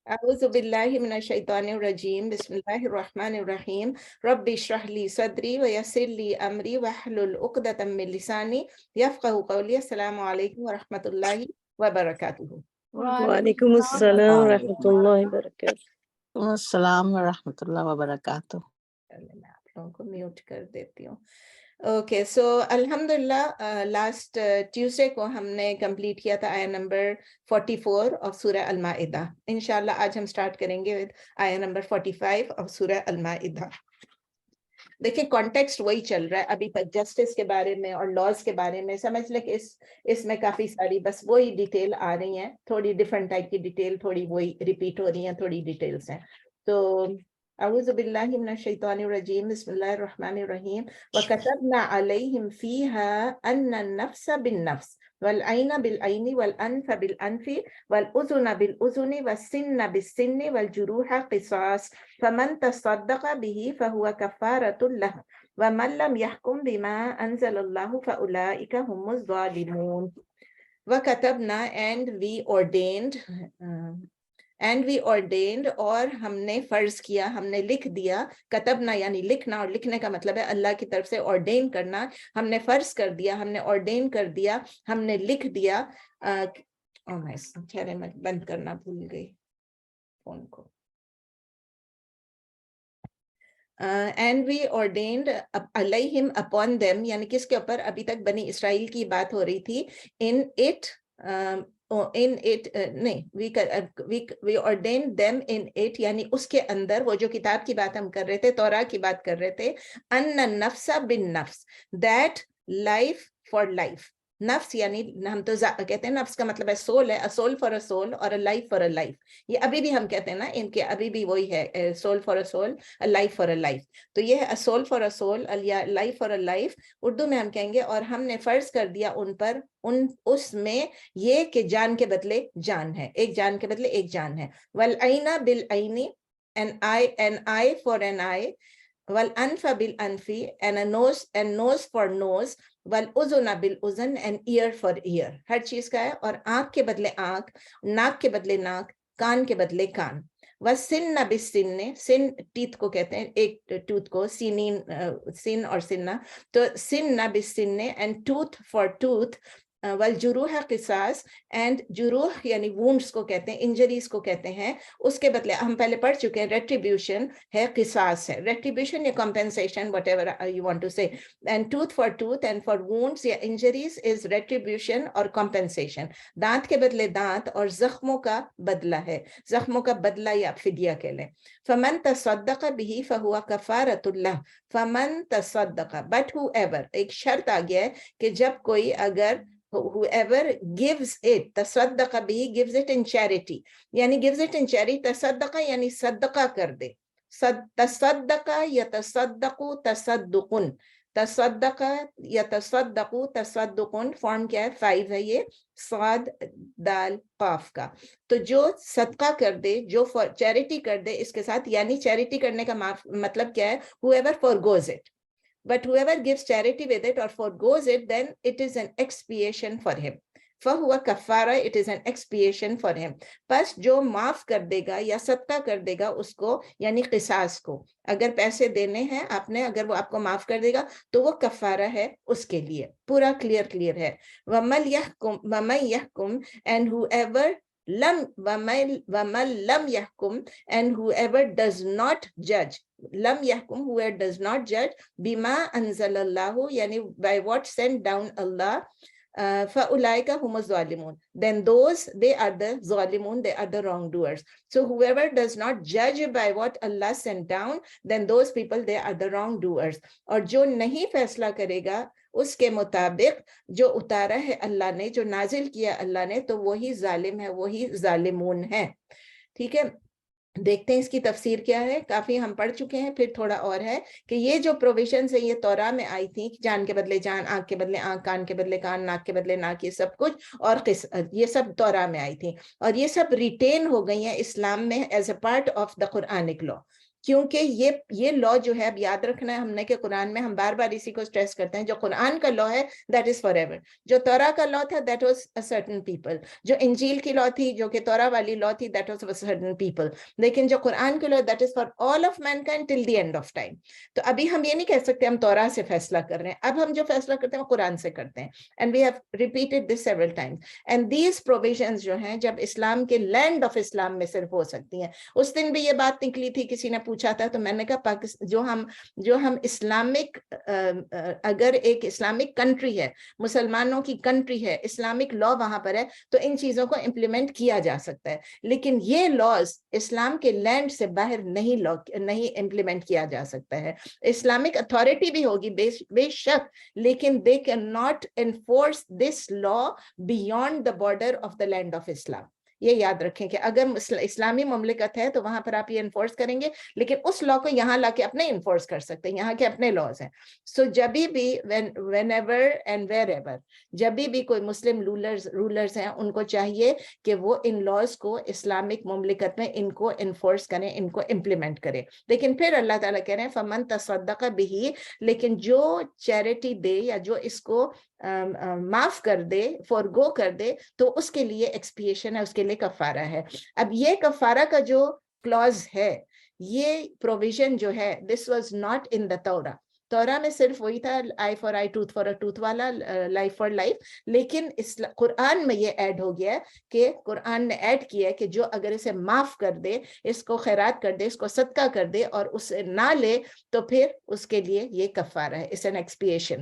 أعوذ بالله من الشيطان الرجيم بسم الله الرحمن الرحيم رب اشرح لي صدري ويسر لي أمري واحلل عقدة من لساني يفقهوا قولي. السلام عليكم ورحمة الله وبركاته. وعلیکم السلام ورحمۃ اللہ وبرکاتہ. السلام ورحمۃ اللہ وبرکاتہ. میں آپ لوگوں کو میوٹ کر دیتی ہوں. اوکے سو الحمدللہ لاسٹ ٹیوزڈے کو ہم نے کمپلیٹ کیا تھا آیا نمبر 44 آف سورہ المائدہ. انشاءاللہ آج ہم سٹارٹ کریں گے آیا نمبر 45 آف سورہ المائدہ. دیکھیں کانٹیکسٹ وہی چل رہا ہے ابھی تک، جسٹس کے بارے میں اور لاز کے بارے میں. سمجھ لیں کہ اس میں کافی ساری بس وہی ڈیٹیل آ رہی ہیں، تھوڑی ڈفرنٹ ٹائپ کی ڈیٹیل، تھوڑی وہی ریپیٹ ہو رہی ہیں، تھوڑی ڈیٹیلز ہیں. تو اعوذ باللہ من الشیطان الرجیم بسم اللہ الرحمن الرحیم وَكَتَبْنَا عَلَيْهِمْ فِيهَا أَنَّ النَّفْسَ بِالنَّفْسِ والعین بالعین والانف بالانف والاذن بالاذن والسن بالسن والجروح قصاص فمن تصدق به فهو كفارة له ومن لم يحكم بما انزل الله فاولئك هم الظالمون. وَكَتَبْنَا and we ordained اور ہم نے فرض کیا، ہم نے لکھ دیا. کتبنا یعنی لکھنا، اور لکھنے کا مطلب ہے اللہ کی طرف سے ordain کرنا. ہم نے فرض کر دیا، ہم نے ordain کر دیا، ہم نے لکھ دیا. میں بند کرنا بھول گئی فون کو. And we ordained علیہم upon them یعنی کس کے اوپر؟ ابھی تک بنی اسرائیل کی بات ہو رہی تھی. we ordained them in it یعنی اس کے اندر، وہ جو کتاب کی بات ہم کر رہے تھے، توراہ کی بات کر رہے تھے. ان النفس بالنفس that life for life. نفس یعنی ہم تو کہتے ہیں نفس کا مطلب ہے سول ہے، a soul for a soul اور a life for a life. یہ ابھی بھی ہم کہتے ہیں نا، ان کے ابھی بھی وہی ہے، soul for a soul, a life for a life. تو یہ ہے a soul for a soul, a life for a life. Urdu میں ہم کہیں گے اور ہم نے فرض کر دیا ان پر اس میں یہ کہ جان کے بدلے جان ہے، ایک جان کے بدلے ایک جان ہے. والعین بالعین an eye for an eye. والانف بالانف and a nose for nose. والاذن بالاذن and ear for ear. ہر چیز کا ہے. اور آنکھ کے بدلے آنکھ، ناک کے بدلے ناک، کان کے بدلے کان. وَالسِّنَّ بِالسِّنِّ سن ٹیتھ کو کہتے ہیں، ایک ٹوتھ کو سینین، سن اور سنہ. تو سن بالسن and tooth for tooth. والجروح قصاص and جروح یعنی وونڈس کو کہتے ہیں، انجریز کو کہتے ہیں. اس کے بدلے ہم پہلے پڑھ چکے ہیں ریٹریبیوشن ہے، قصاص ہے. ریٹریبیوشن یا compensation whatever you want to say. and tooth for tooth and for wounds یا injuries is retribution اور compensation. دانت کے بدلے دانت اور زخموں کا بدلہ ہے، زخموں کا بدلہ یا فدیہ کہہ لیں. فمن تصدق به فهو كفارة له. فمن تصدق but whoever، ایک شرط آ گیا ہے کہ جب کوئی اگر whoever gives it، تصدق به gives it in charity یعنی gives it in charity. تصدق یعنی صدقہ کر دے. تصدق یتصدق تصدقن، تصدق یتصدق تصدقن. فارم کیا ہے؟ 5 ہے یہ، صاد دال قاف کا. تو جو صدقہ کر دے، جو چیریٹی کر دے اس کے ساتھ، یعنی چیریٹی کرنے کا مطلب کیا ہے؟ whoever forgoes it. But whoever gives charity with it or forgoes it, then it is an expiation for him. فَهُوَ كَفَّارَةٌ it is an expiation for him. پس جو معاف کر دے گا یا صدقہ کر دے گا اس کو، یعنی قصاص کو، اگر پیسے دینے ہیں آپ نے، اگر وہ آپ کو معاف کر دے گا تو وہ کفارہ ہے اس کے لیے. پورا کلیئر ہے. وَمَن يَحْكُمْ and whoever وَمَن لَمْ يَحْكُمْ and whoever does not judge. لم يحكم whoever does not judge بما انزل اللہ یعنی by what sent down Allah. فَأُولَئِكَ هُمُ الظَّالِمُونَ then those they are the ظالمون, they are the wrongdoers. So whoever does not judge by what Allah sent down, then those people they are the wrongdoers. اور جو نہیں فیصلہ کرے گا اس کے مطابق جو اتارا ہے اللہ نے، جو نازل کیا اللہ نے، تو وہی ظالم ہے، وہی ظالمون ہے. ٹھیک ہے، دیکھتے ہیں اس کی تفسیر کیا ہے. کافی ہم پڑھ چکے ہیں، پھر تھوڑا اور ہے کہ یہ جو پروویژنز ہیں یہ توراہ میں آئی تھیں، جان کے بدلے جان، آنکھ کے بدلے آنکھ، کان کے بدلے کان، ناک کے بدلے ناک، یہ سب کچھ، اور یہ سب توراہ میں آئی تھیں، اور یہ سب ریٹین ہو گئی ہیں اسلام میں as a part of the Quranic law. کیونکہ یہ لا جو ہے اب یاد رکھنا ہے ہم نے کہ قرآن میں ہم بار بار اسی کو اسٹریس کرتے ہیں, جو قرآن کا لا ہے دیٹ از فار ایور. جو تورا کا لا تھا that was a certain people, جو انجیل کی لا تھی جو کہ تورا والی لا تھی that was a certain people, لیکن جو قرآن کی law that is for all of mankind till the end of time. تو ابھی ہم یہ نہیں کہہ سکتے ہم تورا سے فیصلہ کر رہے ہیں, اب ہم جو فیصلہ کرتے ہیں وہ قرآن سے کرتے ہیں. And we have repeated this several times. And these provisions جو ہیں جب اسلام کے لینڈ آف اسلام میں صرف ہو سکتی ہیں. اس دن بھی یہ بات نکلی تھی, کسی نے پوچھا تھا, تو میں نے کہا جو ہم اسلامک, اگر ایک اسلامک کنٹری ہے, مسلمانوں کی کنٹری ہے, اسلامک لا وہاں پر ہے, تو ان چیزوں کو امپلیمنٹ کیا جا سکتا ہے. لیکن یہ لاز اسلام کے لینڈ سے باہر نہیں امپلیمنٹ کیا جا سکتا ہے. اسلامک اتھارٹی بھی ہوگی بے شک, لیکن they cannot enforce this law beyond the border of the land of Islam. یہ یاد رکھیں کہ اگر اسلامی مملکت ہے تو وہاں پر آپ یہ انفورس کریں گے, لیکن اس لا کو یہاں لا کے اپنے انفورس کر سکتے ہیں, یہاں کے اپنے لاز ہیں. سو جبھی بھی whenever and wherever جبھی بھی کوئی مسلم رولرز ہیں, ان کو چاہیے کہ وہ ان لاز کو اسلامک مملکت میں ان کو انفورس کریں, ان کو امپلیمنٹ کریں. لیکن پھر اللہ تعالیٰ کہہ رہے ہیں فمن تصدق بہ, لیکن جو چیریٹی دے یا جو اس کو معاف کر دے, فورگو کر دے, تو اس کے لیے ایکسپیشن ہے, اس کے لیے کفارہ ہے. اب یہ کفارہ کا جو کلوز ہے, یہ پروویژن جو ہے, دس واز ناٹ ان دا تورا. تورا میں صرف وہی تھا eye for eye, tooth for a tooth والا, لائف فار لائف. لیکن قرآن میں یہ ایڈ ہو گیا کہ قرآن نے ایڈ کیا ہے کہ جو اگر اسے معاف کر دے, اس کو خیرات کر دے, اس کو صدقہ کر دے اور اسے نہ لے, تو پھر اس کے لیے یہ کفارہ ہے, اس این ایکسپیشن.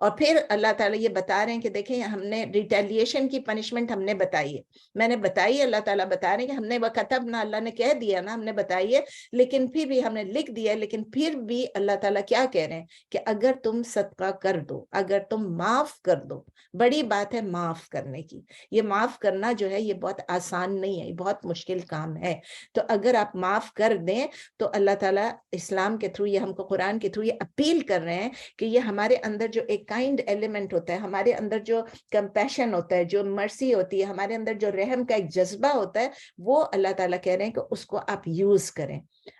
اور پھر اللہ تعالیٰ یہ بتا رہے ہیں کہ دیکھیں ہم نے ریٹیلیشن کی پنشمنٹ ہم نے بتائی ہے, میں نے بتائی ہے, اللہ تعالیٰ بتا رہے ہیں کہ ہم نے وَكَتَبْنَا نہ, اللہ نے کہہ دیا نا, ہم نے بتائی ہے, لیکن پھر بھی ہم نے لکھ دیا, لیکن پھر بھی اللہ تعالیٰ کیا کہہ رہے ہیں کہ اگر تم صدقہ کر دو, اگر تم معاف کر دو. بڑی بات ہے معاف کرنے کی. یہ معاف کرنا جو ہے یہ بہت آسان نہیں ہے, یہ بہت مشکل کام ہے. تو اگر آپ معاف کر دیں تو اللہ تعالیٰ اسلام کے تھرو, یہ ہم کو قرآن کے تھرو یہ اپیل کر رہے ہیں کہ یہ ہمارے اندر جو ایک کائنڈ ایلیمنٹ ہوتا ہے, ہمارے اندر جو کمپیشن ہوتا ہے, جو مرسی ہوتی ہے, ہمارے اندر جو رحم کا ایک جذبہ ہوتا ہے, وہ اللہ تعالیٰ کہہ رہے ہیں کہ اس کو آپ یوز کریں,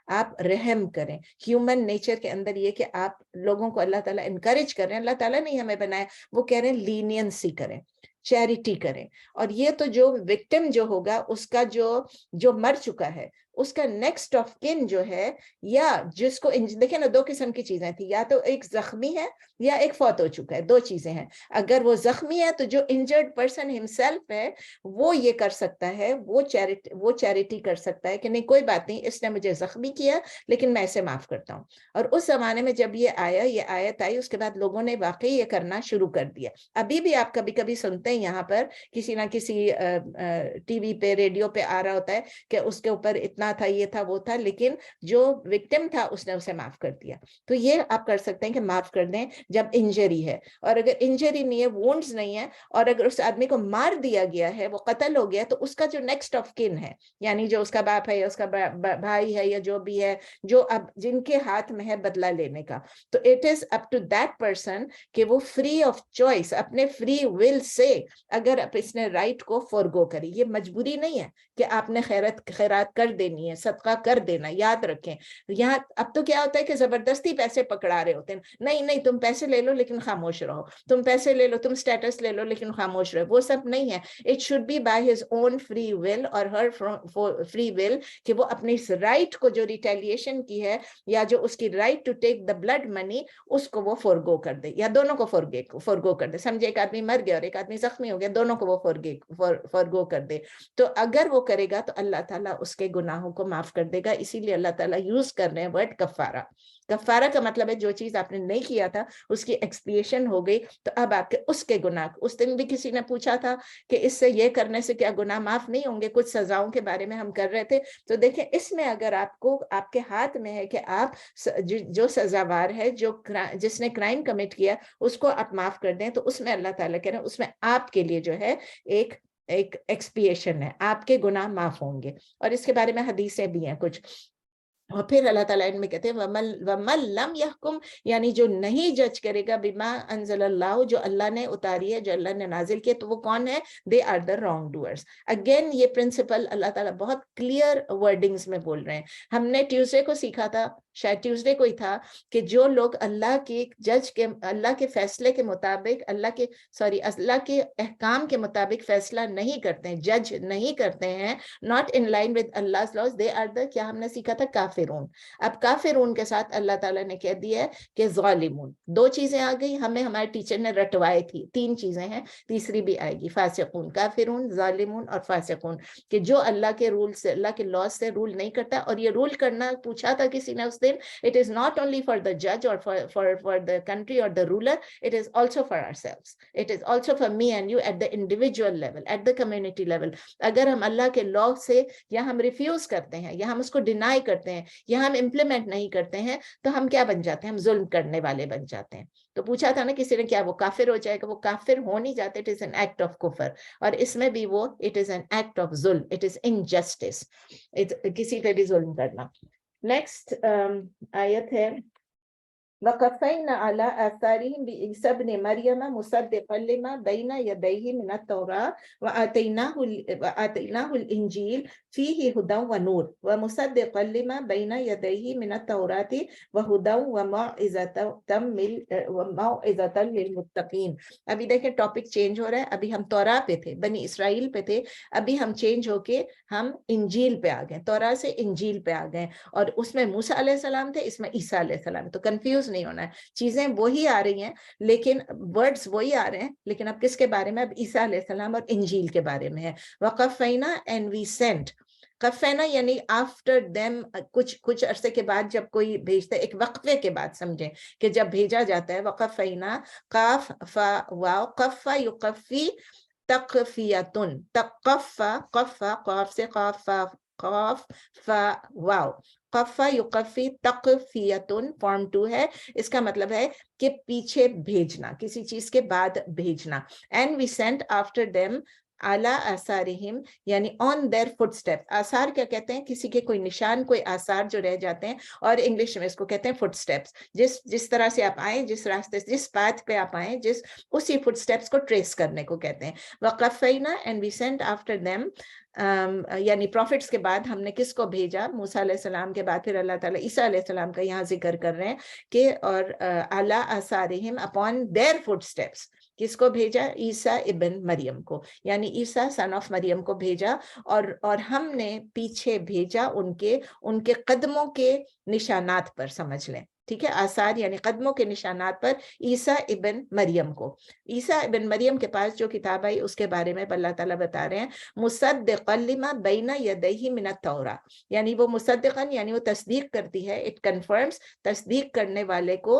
آپ رحم کریں. ہیومن نیچر کے اندر یہ کہ آپ لوگوں کو اللہ تعالیٰ انکریج کر رہے ہیں, اللہ تعالیٰ نے ہی ہمیں بنایا, وہ کہہ رہے ہیں لینینسی کریں, چیریٹی کریں. اور یہ تو جو وکٹم جو ہوگا, اس کا جو مر چکا ہے, اس کا نیکسٹ آف کن جو ہے, یا جس کو دیکھیں نا, دو قسم کی چیزیں تھی, یا تو ایک زخمی ہے یا ایک فوت ہو چکا ہے, دو چیزیں ہیں. اگر وہ زخمی ہے تو جو انجرڈ پرسن ہمسیلف ہے وہ یہ کر سکتا ہے, وہ چیریٹی کر سکتا ہے کہ نہیں کوئی بات نہیں, اس نے مجھے زخمی کیا لیکن میں اسے معاف کرتا ہوں. اور اس زمانے میں جب یہ آیت آئی, اس کے بعد لوگوں نے واقعی یہ کرنا شروع کر دیا. ابھی بھی آپ کبھی کبھی سنتے ہیں یہاں پر کسی نہ کسی ٹی وی پہ, ریڈیو پہ آ رہا ہوتا ہے کہ اس کے اوپر اتنا تھا, یہ تھا, وہ تھا, لیکن جو وکٹم تھا اس نے اسے معاف کر دیا. تو یہ آپ کر سکتے ہیں کہ معاف کر دیں جب انجری ہے. اور اگر انجری نہیں ہے, وونڈز نہیں ہے, اور اگر اس آدمی کو مار دیا گیا ہے, وہ قتل ہو گیا, تو اس کا جو نیکسٹ آف کن ہے, یعنی جو اس کا باپ ہے یا اس کا بھائی ہے یا جو بھی ہے, جو اب جن کے ہاتھ میں ہے بدلہ لینے کا, تو it is up to that person کہ وہ فری آف چوائس, اپنے فری ول سے اگر اس نے رائٹ کو فورگو کری. یہ مجبوری نہیں ہے کہ آپ نے خیرات کر دینی ہے, صدقہ کر دینا. یاد رکھیں یہاں اب تو کیا ہوتا ہے کہ زبردستی پیسے پکڑا رہے ہوتے ہیں, نہیں تم پیسے لے لو لیکن خاموش رہو, تم پیسے لے لو, تم سٹیٹس لے لو لیکن خاموش رہو. وہ سب نہیں ہے. It should be by his own free will اور ہر فری ول کہ وہ اپنی اس رائٹ کو جو ریٹیلیشن کی ہے, یا جو اس کی right to take the blood money, اس کو وہ فورگو کر دے, یا دونوں کو فورگو کر دے. سمجھے ایک آدمی مر گیا اور ایک آدمی زخمی ہو گیا, دونوں کو وہ فورگو کر دے. تو اگر وہ کرے گا تو اللہ تعالیٰ اس کے گناہوں کو معاف کر دے گا. اسی لیے اللہ تعالیٰ یوز کر رہے ہیں ورڈ کفارہ. کفارہ کا مطلب ہے جو چیز آپ نے نہیں کیا تھا اس کی ایکسپیشن ہو گئی, تو اب آپ کے اس کے گناہ. اس دن بھی کسی نے پوچھا تھا کہ اس سے یہ کرنے سے کیا گناہ معاف نہیں ہوں گے, کچھ سزاؤں کے بارے میں ہم کر رہے تھے. تو دیکھیں اس میں اگر آپ کے ہاتھ میں ہے کہ آپ جو سزاوار ہے, جس نے کرائم کمٹ کیا, اس کو آپ معاف کر دیں, تو اس میں اللہ تعالیٰ کہہ رہے ہیں اس میں آپ کے لیے جو ہے ایک ایکسپیشن ہے, آپ کے گناہ معاف ہوں گے. اور اس کے بارے میں حدیثیں بھی ہیں کچھ اور پھر اللہ تعالیٰ ان میں کہتے ہیں وَمَن لَمْ يَحْكُمْ یعنی جو نہیں جج کرے گا بما انزل اللہ جو اللہ نے اتاری ہے جو اللہ نے نازل کیا تو وہ کون ہے they are the wrongdoers. Again یہ پرنسپل اللہ تعالیٰ بہت کلیئر ورڈنگز میں بول رہے ہیں. ہم نے ٹیوزڈے کو سیکھا تھا شاید ٹیوزڈے کو ہی تھا کہ جو لوگ اللہ کے جج کے اللہ کے فیصلے کے مطابق اللہ کے احکام کے مطابق فیصلہ نہیں کرتے ہیں جج نہیں کرتے ہیں not in line with Allah's laws they are the کیا ہم نے سیکھا تھا کافرون. اب کافرون کے ساتھ اللہ تعالیٰ نے کہہ دیا ہے کہ ظالمون. دو چیزیں آ گئی ہمیں ہمارے ٹیچر نے رٹوائی تھی تین چیزیں ہیں تیسری بھی آئے گی فاسقون کافرون ظالمون اور فاسقون کہ جو اللہ کے رول سے اللہ کے لاء سے رول نہیں کرتا. اور یہ رول کرنا پوچھا تھا کسی نے اس دن it is not only for the judge or for the country or the ruler it is also for ourselves it is also for me and you at the individual level at the community level. اگر ہم اللہ کے law سے یا ہم refuse کرتے ہیں یا ہم اس کو ڈینائی کرتے ہیں یا ہم امپلیمنٹ نہیں کرتے ہیں تو ہم کیا بن جاتے ہیں ہم ظلم کرنے والے بن جاتے ہیں. تو پوچھا تھا نا کسی نے کیا وہ کافر ہو جائے گا وہ کافر ہو نہیں جاتے it is an act of کفر اور اس میں بھی وہ it is an act of ظلم it is injustice کسی پہ بھی ظلم کرنا. نیکسٹ آیت ہے وَقَفَّيْنَا عَلَىٰ آثَارِهِمْ بِعِيسَىٰ ابْنِ مَرْيَمَ مُصَدِّقًا لِمَا بَيْنَ يَدَيْهِ مِنَ التَّوْرَاةِ وَآتَيْنَاهُ الْإِنْجِيلَ فِيهِ هُدًى وَنُورٌ وَمُصَدِّقًا لِمَا بَيْنَ يَدَيْهِ مِنَ التَّوْرَاةِ وَهُدًى وَمَوْعِظَةً لِلْمُتَّقِينَ. ابھی دیکھیں ٹاپک چینج ہو رہا ہے. ابھی ہم توراہ پہ تھے بنی اسرائیل پہ تھے ابھی ہم چینج ہو کے ہم انجیل پہ آ گئے توراہ سے انجیل پہ آ گئے اور اس میں موسیٰ علیہ السلام تھے اس میں عیسیٰ علیہ السلام. تو کنفیوز نہیں ہونا ہے چیزیں وہی آ رہی ہیں لیکن ورڈز وہی آ رہے ہیں لیکن اب کس کے بارے میں اب عیسیٰ علیہ السلام اور انجیل کے بارے میں ہے. وَقَفَّيْنَا and we sent قفینا یعنی آفٹر دیم کچھ عرصے کے بعد جب کوئی بھیجتا ہے ایک وقفے کے بعد سمجھیں کہ جب بھیجا جاتا ہے وقفینا قاف فا واو قفا یقفی تقفیتن تقفا قفا قاف سے قاف فا واو قفا یقفی تقفیتن فارم 2 ہے. اس کا مطلب ہے کہ پیچھے بھیجنا کسی چیز کے بعد بھیجنا. And we sent after them اعلیٰ آثارہم یعنی آن دیئر فٹ اسٹیپ. آثار کیا کہتے ہیں کسی کے کوئی نشان کوئی آثار جو رہ جاتے ہیں اور انگلش میں اس کو کہتے ہیں فٹ اسٹیپس. جس طرح سے آپ آئیں جس راستے سے جس پاتھ پہ آپ آئیں اسی فٹ اسٹیپس کو ٹریس کرنے کو کہتے ہیں. وقفینا and we sent after them یعنی پروفٹس کے بعد ہم نے کس کو بھیجا موسیٰ علیہ السلام کے بعد پھر اللہ تعالیٰ عیسیٰ علیہ السلام کا یہاں ذکر کر رہے ہیں کہ اور اعلیٰ آثارہم اپون دیئر فٹ اسٹیپس کس کو بھیجا عیسیٰ ابن مریم کو یعنی عیسیٰ سن آف مریم کو بھیجا اور ہم نے پیچھے بھیجا ان کے قدموں کے نشانات پر سمجھ لیں. ٹھیک ہے آثار یعنی قدموں کے نشانات پر عیسیٰ ابن مریم کو. عیسیٰ ابن مریم کے پاس جو کتاب آئی اس کے بارے میں اللہ تعالیٰ بتا رہے ہیں مصدقا لما بین یدیہ من التوراۃ یعنی وہ مصدقاً یعنی وہ تصدیق کرتی ہے اٹ کنفرمز تصدیق کرنے والے کو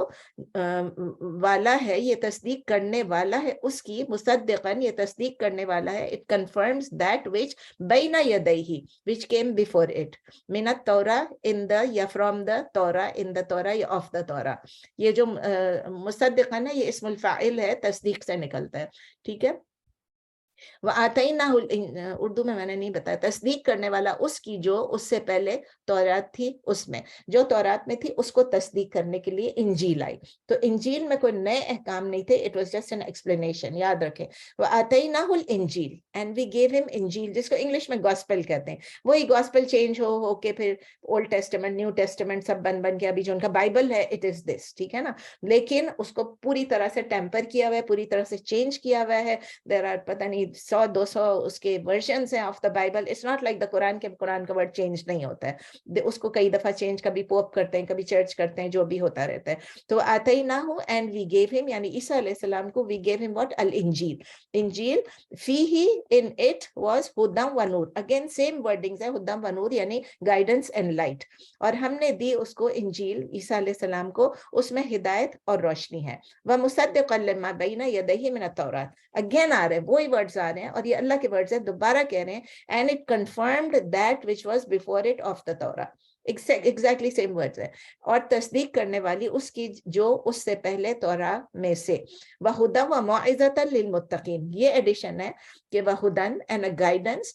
والا ہے یہ تصدیق کرنے والا ہے اس کی مصدقاً یہ تصدیق کرنے والا ہے اٹ کنفرمز دیٹ وچ بین یدیہ which came before it من التوراۃ in the یا from the Torah in the Torah یا of the Torah. یہ جو مصدقاً ہے یہ اسم الفاعل ہے تصدیق سے نکلتا ہے. ٹھیک ہے وَآتَيْنَاهُ اردو میں نے نہیں بتایا تصدیق کرنے والا اس کی جو اس سے پہلے تورات تھی اس میں جو تورات میں تھی اس کو تصدیق کرنے کے لیے انجیل آئی. تو انجیل میں کوئی نئے احکام نہیں تھے it was just an explanation. یاد رکھیں وَآتَيْنَاهُ الْإِنْجِيلَ and we gave him انجیل جس کو انگلش میں گاسپل کہتے ہیں. وہی گاسپل چینج ہو کے پھر اولڈ ٹیسٹمنٹ نیو ٹیسٹمنٹ سب بن کے ابھی جو ان کا بائبل ہے it is this. ٹھیک ہے نا لیکن اس کو پوری طرح سے ٹیمپر کیا ہوا ہے پوری طرح سے چینج کیا ہوا ہے. there are پتہ نہیں 100-200 اس کے ورژنز ہیں of the Bible. It's not like the Quran کے قرآن کا ورڈ چینج نہیں ہوتا ہے اس کو کئی دفعہ چینج کبھی پوپ کرتے ہیں کبھی چرچ کرتے ہیں جو بھی ہوتا رہتا ہے. تو آتیناہ اینڈ وی گیو ہم یعنی عیسیٰ علیہ السلام کو وی گیو ہم واٹ الانجیل انجیل فیہ ان اٹ واز ہدی و نور. اگین سیم ورڈنگز ہے ہدی و نور یعنی گائیڈنس اینڈ لائٹ اور ہم نے دی اس کو انجیل عیسیٰ علیہ السلام کو اس میں ہدایت اور روشنی ہے. ومصدقا لما بین یدیہ من التوراۃ اگین آ رہے ہیں وہی ورڈز آ رہے ہیں اور یہ اللہ کے ورڈز ہیں دوبارہ کہہ رہے ہیں and it confirmed that which was before it of the Torah. exactly same words ہے اور تصدیق کرنے والی اس کی جو اس سے پہلے تورا میں سے. وَهُدًى وَمَوْعِظَةً لِلْمُتَّقِينَ یہ ایڈیشن ہے کہ وَهُدًى and a guidance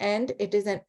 and it is an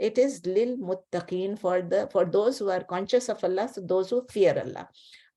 it is lil muttaqin, for those who are conscious of Allah, so those who fear Allah.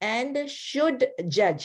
and should judge.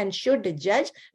and should judge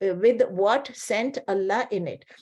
with what sent Allah in it,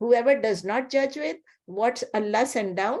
whoever does not judge with what Allah sent down,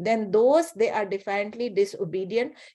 then those they are defiantly disobedient,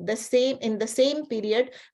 the same in the same period।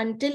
until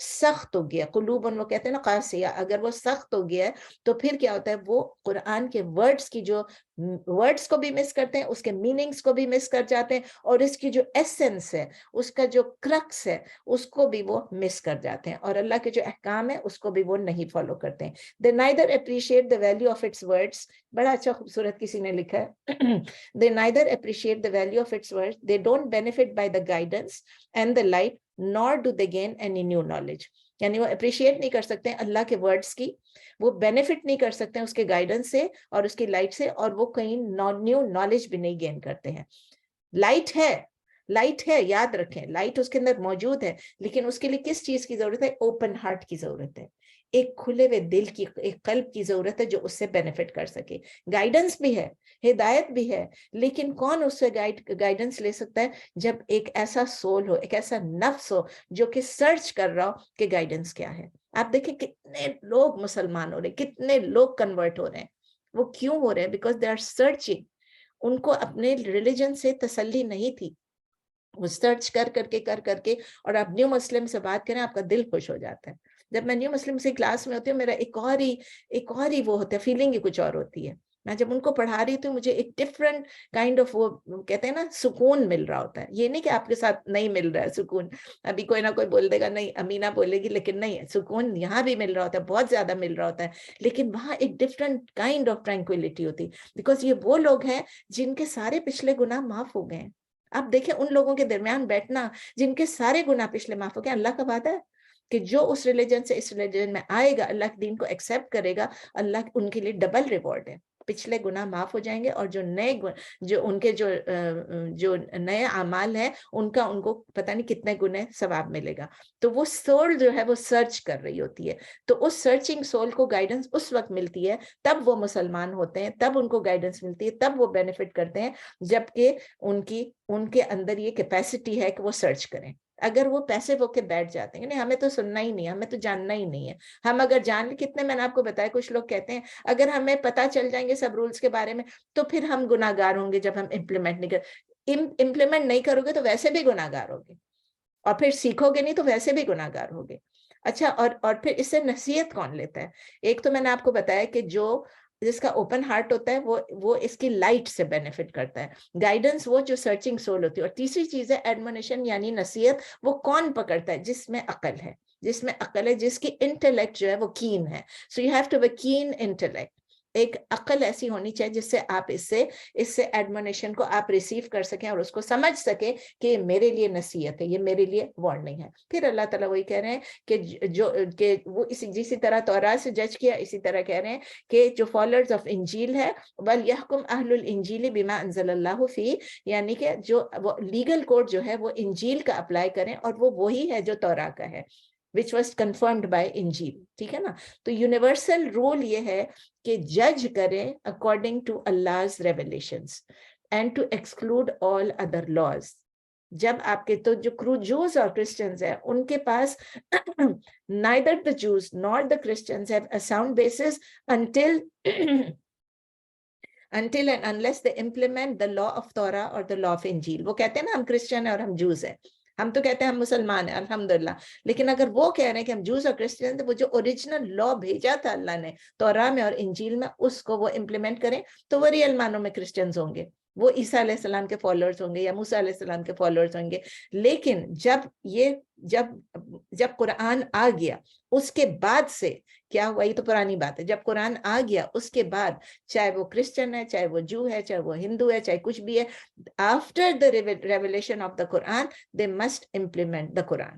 سخت ہو گیا, قلوبن وہ کہتے ہیں نا قاسیہ, اگر وہ سخت ہو گیا ہے تو پھر کیا ہوتا ہے, وہ قرآن کے ورڈز کی جو ورڈز کو بھی مس کرتے ہیں, اس کے میننگز کو بھی مس کر جاتے ہیں, اور اس کی جو ایسنس ہے, اس کا جو کرکس ہے, اس کو بھی وہ مس کر جاتے ہیں, اور اللہ کے جو احکام ہے اس کو بھی وہ نہیں فالو کرتے ہیں. they neither appreciate the value of its words, بڑا اچھا خوبصورت کسی نے لکھا ہے, they neither appreciate the value of its words, they don't benefit by the guidance and the light, nor do they gain any new knowledge. یعنی وہ appreciate نہیں کر سکتے ہیں اللہ کے ورڈز کی, وہ بینیفٹ نہیں کر سکتے ہیں اس کے گائیڈنس سے اور اس کی لائٹ سے, اور وہ کہیں نیو نالج بھی نہیں گین کرتے ہیں. لائٹ ہے, یاد رکھیں, لائٹ اس کے اندر موجود ہے, لیکن اس کے لیے کس چیز کی ضرورت ہے؟ اوپن ہارٹ کی ضرورت ہے, ایک کھلے ہوئے دل کی, ایک قلب کی ضرورت ہے جو اس سے بینیفٹ کر سکے. گائیڈنس بھی ہے, ہدایت بھی ہے, لیکن کون اس سے گائیڈنس لے سکتا ہے؟ جب ایک ایسا سول ہو, ایک ایسا نفس ہو جو کہ سرچ کر رہا ہو کہ گائیڈنس کیا ہے. آپ دیکھیں کتنے لوگ مسلمان ہو رہے ہیں, کتنے لوگ کنورٹ ہو رہے ہیں. وہ کیوں ہو رہے ہیں؟ Because they are searching. ان کو اپنے ریلیجن سے تسلی نہیں تھی, وہ سرچ کر کے, اور آپ نیو مسلم سے بات کریں آپ کا دل خوش ہو جاتا ہے. جب میں نیو مسلم سے کلاس میں ہوتی ہوں, میرا ایک اور ہی وہ ہوتا ہے, فیلنگ ہی کچھ اور ہوتی ہے. میں جب ان کو پڑھا رہی تھی مجھے ایک ڈفرنٹ کائنڈ آف, وہ کہتے ہیں نا, سکون مل رہا ہوتا ہے. یہ نہیں کہ آپ کے ساتھ نہیں مل رہا ہے سکون, ابھی کوئی نہ کوئی بول دے گا نہیں امینہ بولے گی, لیکن نہیں, سکون یہاں بھی مل رہا ہوتا ہے, بہت زیادہ مل رہا ہوتا ہے, لیکن وہاں ایک ڈفرنٹ کائنڈ آف ٹرانکویلٹی ہوتی, بیکاز یہ وہ لوگ ہیں جن کے سارے پچھلے گناہ معاف ہو گئے ہیں. آپ دیکھیں ان لوگوں کے درمیان بیٹھنا جن کے سارے گناہ پچھلے معاف ہو گئے. اللہ کا وعدہ ہے کہ جو اس ریلیجن سے اس ریلیجن میں آئے گا, اللہ کے دین کو ایکسیپٹ کرے گا, اللہ ان کے لیے ڈبل ریوارڈ ہے. پچھلے گناہ معاف ہو جائیں گے, اور جو ان کے جو نئے اعمال ہیں ان کو پتہ نہیں کتنے گنے ثواب ملے گا. تو وہ سول جو ہے وہ سرچ کر رہی ہوتی ہے, تو اس سرچنگ سول کو گائیڈنس اس وقت ملتی ہے, تب وہ مسلمان ہوتے ہیں, تب ان کو گائیڈنس ملتی ہے, تب وہ بینیفٹ کرتے ہیں, جبکہ ان کے اندر یہ کیپیسٹی ہے کہ وہ سرچ کریں. اگر وہ پیسے ہو کے بیٹھ جاتے ہیں, نہیں ہمیں تو سننا ہی نہیں ہے, ہمیں تو جاننا ہی نہیں ہے, ہم اگر جان لیں, کتنے میں نے آپ کو بتایا, کچھ لوگ کہتے ہیں اگر ہمیں پتا چل جائیں گے سب رولز کے بارے میں تو پھر ہم گناہ گار ہوں گے, جب ہم امپلیمنٹ نہیں کرو گے تو ویسے بھی گناہ گار ہوگے, اور پھر سیکھو گے نہیں تو ویسے بھی گناہ گار ہوگے. اچھا, اور پھر اس سے نصیحت کون لیتا ہے؟ ایک تو میں نے آپ کو بتایا کہ جس کا اوپن ہارٹ ہوتا ہے وہ اس کی لائٹ سے بینیفٹ کرتا ہے, گائیڈنس وہ جو سرچنگ سول ہوتی ہے. اور تیسری چیز ہے ایڈمونیشن یعنی نصیحت, وہ کون پکڑتا ہے؟ جس میں عقل ہے, جس کی انٹلیکٹ جو ہے وہ کین ہے. So you have to be keen intellect, ایک عقل ایسی ہونی چاہیے جس سے آپ اس سے ایڈمونیشن کو آپ ریسیو کر سکیں اور اس کو سمجھ سکیں کہ یہ میرے لیے نصیحت ہے, یہ میرے لیے وارننگ ہے. پھر اللہ تعالیٰ وہی کہہ رہے ہیں کہ وہ اسی طرح تورات سے جج کیا, اسی طرح کہہ رہے ہیں کہ جو فالوورز آف انجیل ہے, وَلْيَحْكُمْ أَهْلُ الْإِنجِيلِ بِمَا أَنزَلَ اللَّهُ فِيهِ, یعنی کہ جو وہ لیگل کوڈ جو ہے وہ انجیل کا اپلائی کریں, اور وہ وہی ہے جو تورات کا ہے, which was confirmed by انجیل. ٹھیک ہے نا. تو یونیورسل رول یہ ہے کہ جج کریں according to Allah's revelations and to exclude all other laws. جب آپ کے تو جو جوز اور کرسچنز ہیں ان کے پاس neither the Jews nor the Christians have a sound basis until and unless they implement the law of Torah or the law of Injil. وہ کہتے ہیں نا ہم کرسچن ہیں اور ہم جوز ہیں, ہم تو کہتے ہیں ہم مسلمان ہیں الحمدللہ, لیکن اگر وہ کہہ رہے ہیں کہ ہم جوز اور کرسچن ہیں, وہ جو اوریجنل لا بھیجا تھا اللہ نے تورات میں اور انجیل میں, اس کو وہ امپلیمنٹ کریں, تو وہ ریئل معنوں میں کرسچنز ہوں گے, وہ عیسیٰ علیہ السلام کے فالوورز ہوں گے یا موسیٰ علیہ السلام کے فالوورز ہوں گے. لیکن جب قرآن آ گیا اس کے بعد سے کیا ہوا, یہ تو پرانی بات ہے, جب قرآن آ گیا اس کے بعد چاہے وہ کرسچن ہے, چاہے وہ جو ہے, چاہے وہ ہندو ہے, چاہے کچھ بھی ہے, after the revelation of the Quran they must implement the Quran.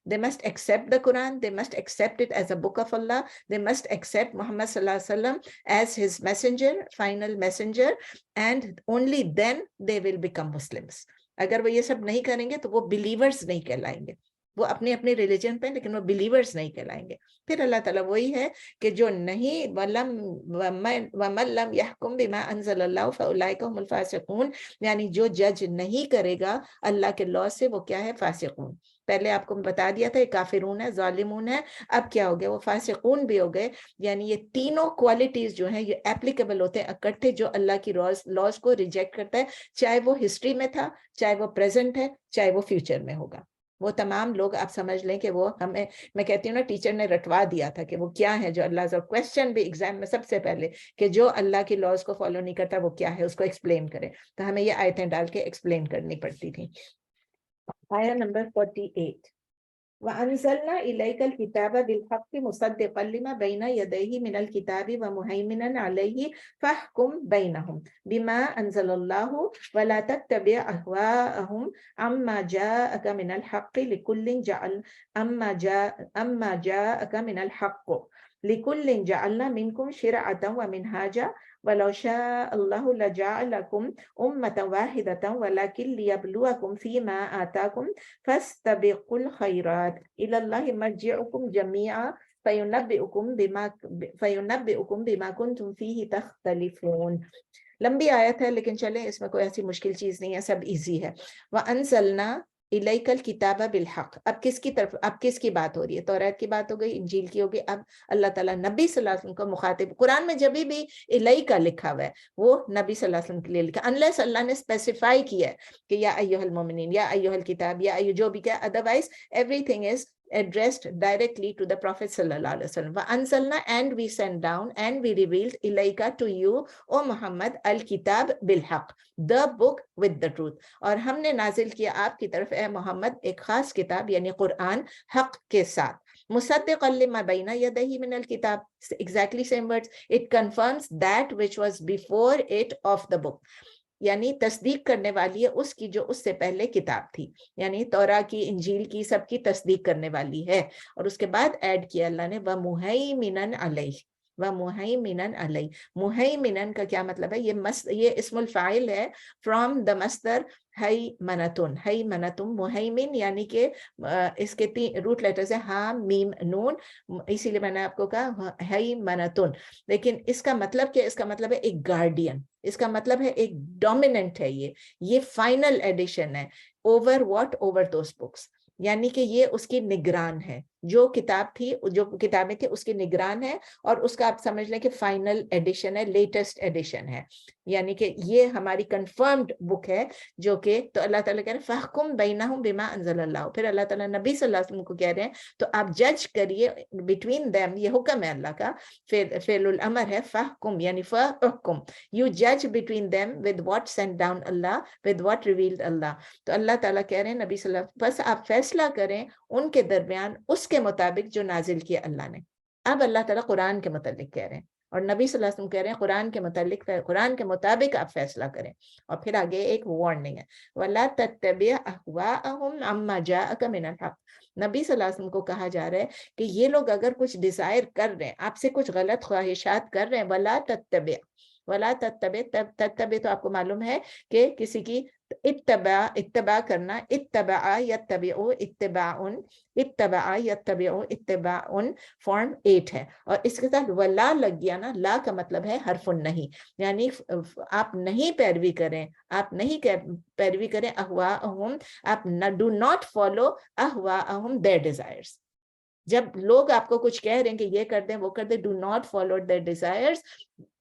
They must accept the Quran, they must accept it as a book of Allah, they must accept Muhammad sallallahu alaihi wasallam as his messenger, final messenger, and only then they will become Muslims. اگر وہ یہ سب نہیں کریں گے تو وہ believers نہیں کہلائیں گے, وہ اپنے ریلیجن پہ, لیکن وہ بلیورز نہیں کہلائیں گے. پھر اللہ تعالیٰ وہی ہے کہ جو نہیں وَمَن لَمْ يَحْكُمْ بِمَا أَنزَلَ اللَّهُ فَأُولَٰئِكَ هُمُ الْفَاسِقُونَ, یعنی جو جج نہیں کرے گا اللہ کے لاء سے وہ کیا ہے؟ فاسقون. پہلے آپ کو بتا دیا تھا یہ کافرون ہے, ظالمون ہے, اب کیا ہو گیا؟ وہ فاسقون بھی ہو گئے. یعنی یہ تینوں کوالٹیز جو ہیں یہ اپلیکیبل ہوتے ہیں اکٹھے, جو اللہ کی لاز کو ریجیکٹ کرتا ہے, چاہے وہ ہسٹری میں تھا, چاہے وہ پریزنٹ ہے, چاہے وہ فیوچر میں ہوگا. وہ تمام لوگ آپ سمجھ لیں کہ وہ ہمیں, میں کہتی ہوں نا, ٹیچر نے رٹوا دیا تھا کہ وہ کیا ہے جو اللہ سے, کویسچن بھی ایگزام میں سب سے پہلے کہ جو اللہ کی لاز کو فالو نہیں کرتا وہ کیا ہے, اس کو ایکسپلین کرے. تو ہمیں یہ آیتیں ڈال کے ایکسپلین کرنی پڑتی تھی. آیا نمبر 48. وَأَنزَلْنَا إِلَيْكَ الْكِتَابَ بِالْحَقِّ مُصَدِّقًا لِمَا بَيْنَ يَدَيْهِ مِنَ الْكِتَابِ وَمُهَيْمِنًا عَلَيْهِ فَاحْكُمْ بَيْنَهُمْ بِمَا أَنزَلَ اللَّهُ وَلَا تَتَّبِعْ أَهْوَاءَهُمْ عَمَّا جَاءَكَ مِنَ الْحَقِّ لِكُلٍّ جَعَلْنَا مِنْكُمْ شِرْعَةً وَمِنْهَاجًا وَلَوْ شَاءَ اللَّهُ لَجَعَلَكُمْ أُمَّةً وَاحِدَةً وَلَكِنْ لِيَبْلُوَكُمْ فِيمَا آتَاكُمْ فَاسْتَبِقُوا الْخَيْرَاتِ إِلَى اللَّهِ مَرْجِعُكُمْ جَمِيعًا فَيُنَبِّئُكُمْ بِمَا كُنْتُمْ فِيهِ تَخْتَلِفُونَ. لمبی آیت ہے لیکن چلیں اس میں کوئی ایسی مشکل چیز نہیں ہے, سب ایزی ہے. وَأَنزَلْنَا إِلَيْكَ الْكِتَابَ بِالْحَقِّ. اب کس کی طرف, اب کس کی بات ہو رہی ہے؟ توریت کی بات ہو گئی, انجیل کی ہوگی. اب اللہ تعالیٰ نبی صلی اللہ علیہ وسلم کو مخاطب, قرآن میں جب بھی الیکا لکھا ہوا ہے وہ نبی صلی اللہ علیہ وسلم کے لیے لکھا, انلیس اللہ نے اسپیسیفائی کیا ہے کہ یا ایھا المؤمنین, یا ایھا الکتاب, یا جو بھی کیا, otherwise every thing is addressed directly to the Prophet sallallahu alaihi wasallam. وَأَنزَلْنَا, and we sent down and we revealed إِلَيْكَ to you, O Muhammad, al-kitab bil-haq, the book with the truth. اور ہم نے نازل کیا آپ کی طرف اے محمد ایک خاص کتاب یعنی قرآن حق کے ساتھ. مصدقا لما بین یدیہ من الکتاب, exactly same words, it confirms that which was before it of the book. یعنی تصدیق کرنے والی ہے اس کی جو اس سے پہلے کتاب تھی, یعنی توراہ کی, انجیل کی, سب کی تصدیق کرنے والی ہے. اور اس کے بعد ایڈ کیا اللہ نے وَمُهَيْمِنًا عَلَيْهِ, وَمُهَيْمِنًا عَلَيْهِ. مُهَيْمِنًا کا کیا مطلب ہے؟ یہ اسم الفاعل ہے from the مصدر ہیمنتن. ہیمنتن مہیمن یعنی کہ اس کے روٹ لیٹرز ہیں ہا میم نون, اسی لیے میں نے آپ کو کہا ہیمنتن. لیکن اس کا مطلب کیا؟ اس کا مطلب ہے ایک گارڈین, اس کا مطلب ہے ایک ڈومیننٹ ہے, یہ فائنل ایڈیشن ہے over what, over those books. یعنی کہ یہ اس کی نگران ہے, جو کتاب تھی, جو کتابیں تھیں اس کی نگران ہے, اور اس کا آپ سمجھ لیں کہ فائنل ایڈیشن ہے, لیٹسٹ ایڈیشن ہے. یعنی کہ یہ ہماری کنفرمڈ بک ہے جو کہ, تو اللہ تعالیٰ کہہ رہے ہیں فَاحْكُمْ بَيْنَهُمْ بِمَا أَنزَلَ اللَّهُ. پھر اللہ تعالیٰ نبی صلی اللہ علیہ وسلم کو کہہ رہے ہیں تو آپ جج کریے بٹوین them, یہ حکم ہے اللہ کا, فعل الامر ہے فَاحْكُمْ یعنی فَاحْكُمْ, you judge between them with what sent down Allah, with what revealed Allah. تو اللہ تعالیٰ کہہ رہے ہیں نبی صلی اللہ علیہ وسلم, بس آپ فیصلہ کریں ان کے درمیان اس کے مطابق جو نازل کیا اللہ نے. اب اللہ تعالیٰ قرآن کے متعلق کہہ رہے ہیں, اور نبی صلی اللہ علیہ وسلم کہہ رہے ہیں قرآن کے متعلق, قرآن کے مطابق آپ فیصلہ کریں. اور پھر آگے ایک وارننگ ہے, وَلَا تَتَّبِعْ أَهْوَاءَهُمْ عَمَّا جَاءَكَ مِنَ الْحَقِّ. نبی صلی اللہ علیہ وسلم کو کہا جا رہا ہے کہ یہ لوگ اگر کچھ ڈیزائر کر رہے ہیں, آپ سے کچھ غلط خواہشات کر رہے ہیں, وَلَا تَتَّبِعْ, وَلَا تَتَّبِعْ, تَتَّبِعْ تو آپ کو معلوم ہے کہ کسی کی اتباع کرنا, اتباع یتبعو اتباعن, اتباع یتبعو اتباعن فارم 8 ہے. اور اس کے ساتھ ولا لگ گیا نا, لا کا مطلب ہے حرف نہیں, یعنی آپ نہیں پیروی کریں, آپ نہیں پیروی کریں اہواءہم, آپ ڈو ناٹ فالو اہواءہم, their desires. جب لوگ آپ کو کچھ کہہ رہے ہیں کہ یہ کر دیں وہ کر دیں, do not follow their desires.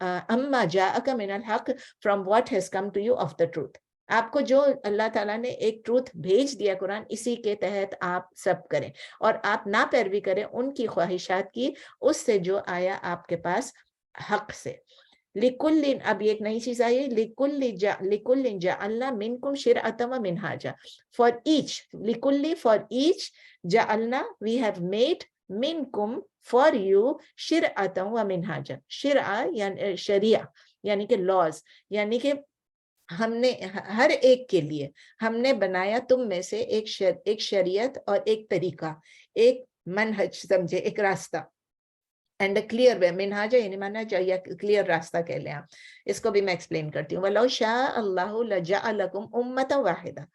اما جاءک من الحق, from what has come to you of the truth. آپ کو جو اللہ تعالیٰ نے ایک ٹروتھ بھیج دیا قرآن, اسی کے تحت آپ سب کریں, اور آپ نہ پیروی کریں ان کی خواہشات کی, اس سے جو آیا آپ کے پاس حق سے. لِكُلٍّ, اب یہ ایک نئی چیز آئی ہے, لِكُلٍّ جَعَلْنَا مِنْكُمْ شِرْعَةً وَمِنْهَاجًا. For each, لِكُلِّ, for each, جَعَلْنَا, we have made, مِنْكُمْ, for you, شِرْعَةً وَمِنْهَاجًا. شرع یعنی شریعہ, یعنی کہ laws, یعنی کہ ہم نے ہر ایک کے لیے ہم نے بنایا تم میں سے ایک شریعت اور ایک طریقہ, ایک منہج سمجھے, ایک راستہ. اینڈ کلیئر وے, منہاجہ یعنی منہج یا کلیئر راستہ کہہ لیں آپ. اس کو بھی میں ایکسپلین کرتی ہوں. وَلَوْ شَاءَ اللَّهُ لَجَعَلَكُمْ أُمَّةً وَاحِدَةً,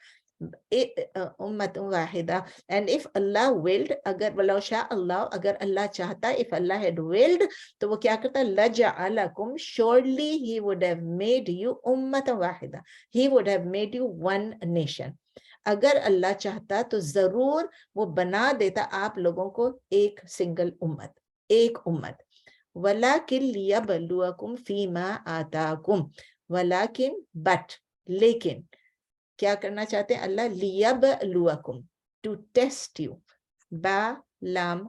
امت واحدہ. اینڈ if Allah willed, اگر ولو شاء اللہ, اگر اللہ چاہتا, if Allah had willed, تو وہ کیا کرتا, لَجَعَلَكُمْ, surely he would have made you امت واحدہ, he would have made you one nation. اگر اللہ چاہتا تو ضرور وہ بنا دیتا آپ لوگوں کو ایک سنگل امت, ایک امت. وَلَكِنْ لِيَبْلُوَكُمْ فِي مَا آتَاكُمْ, وَلَكِنْ, but, لیکن کیا کرنا چاہتے ہیں اللہ, لیبلوکم, to test you. Ba lam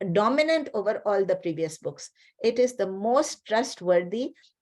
dominant over all the previous books, it is the most trustworthy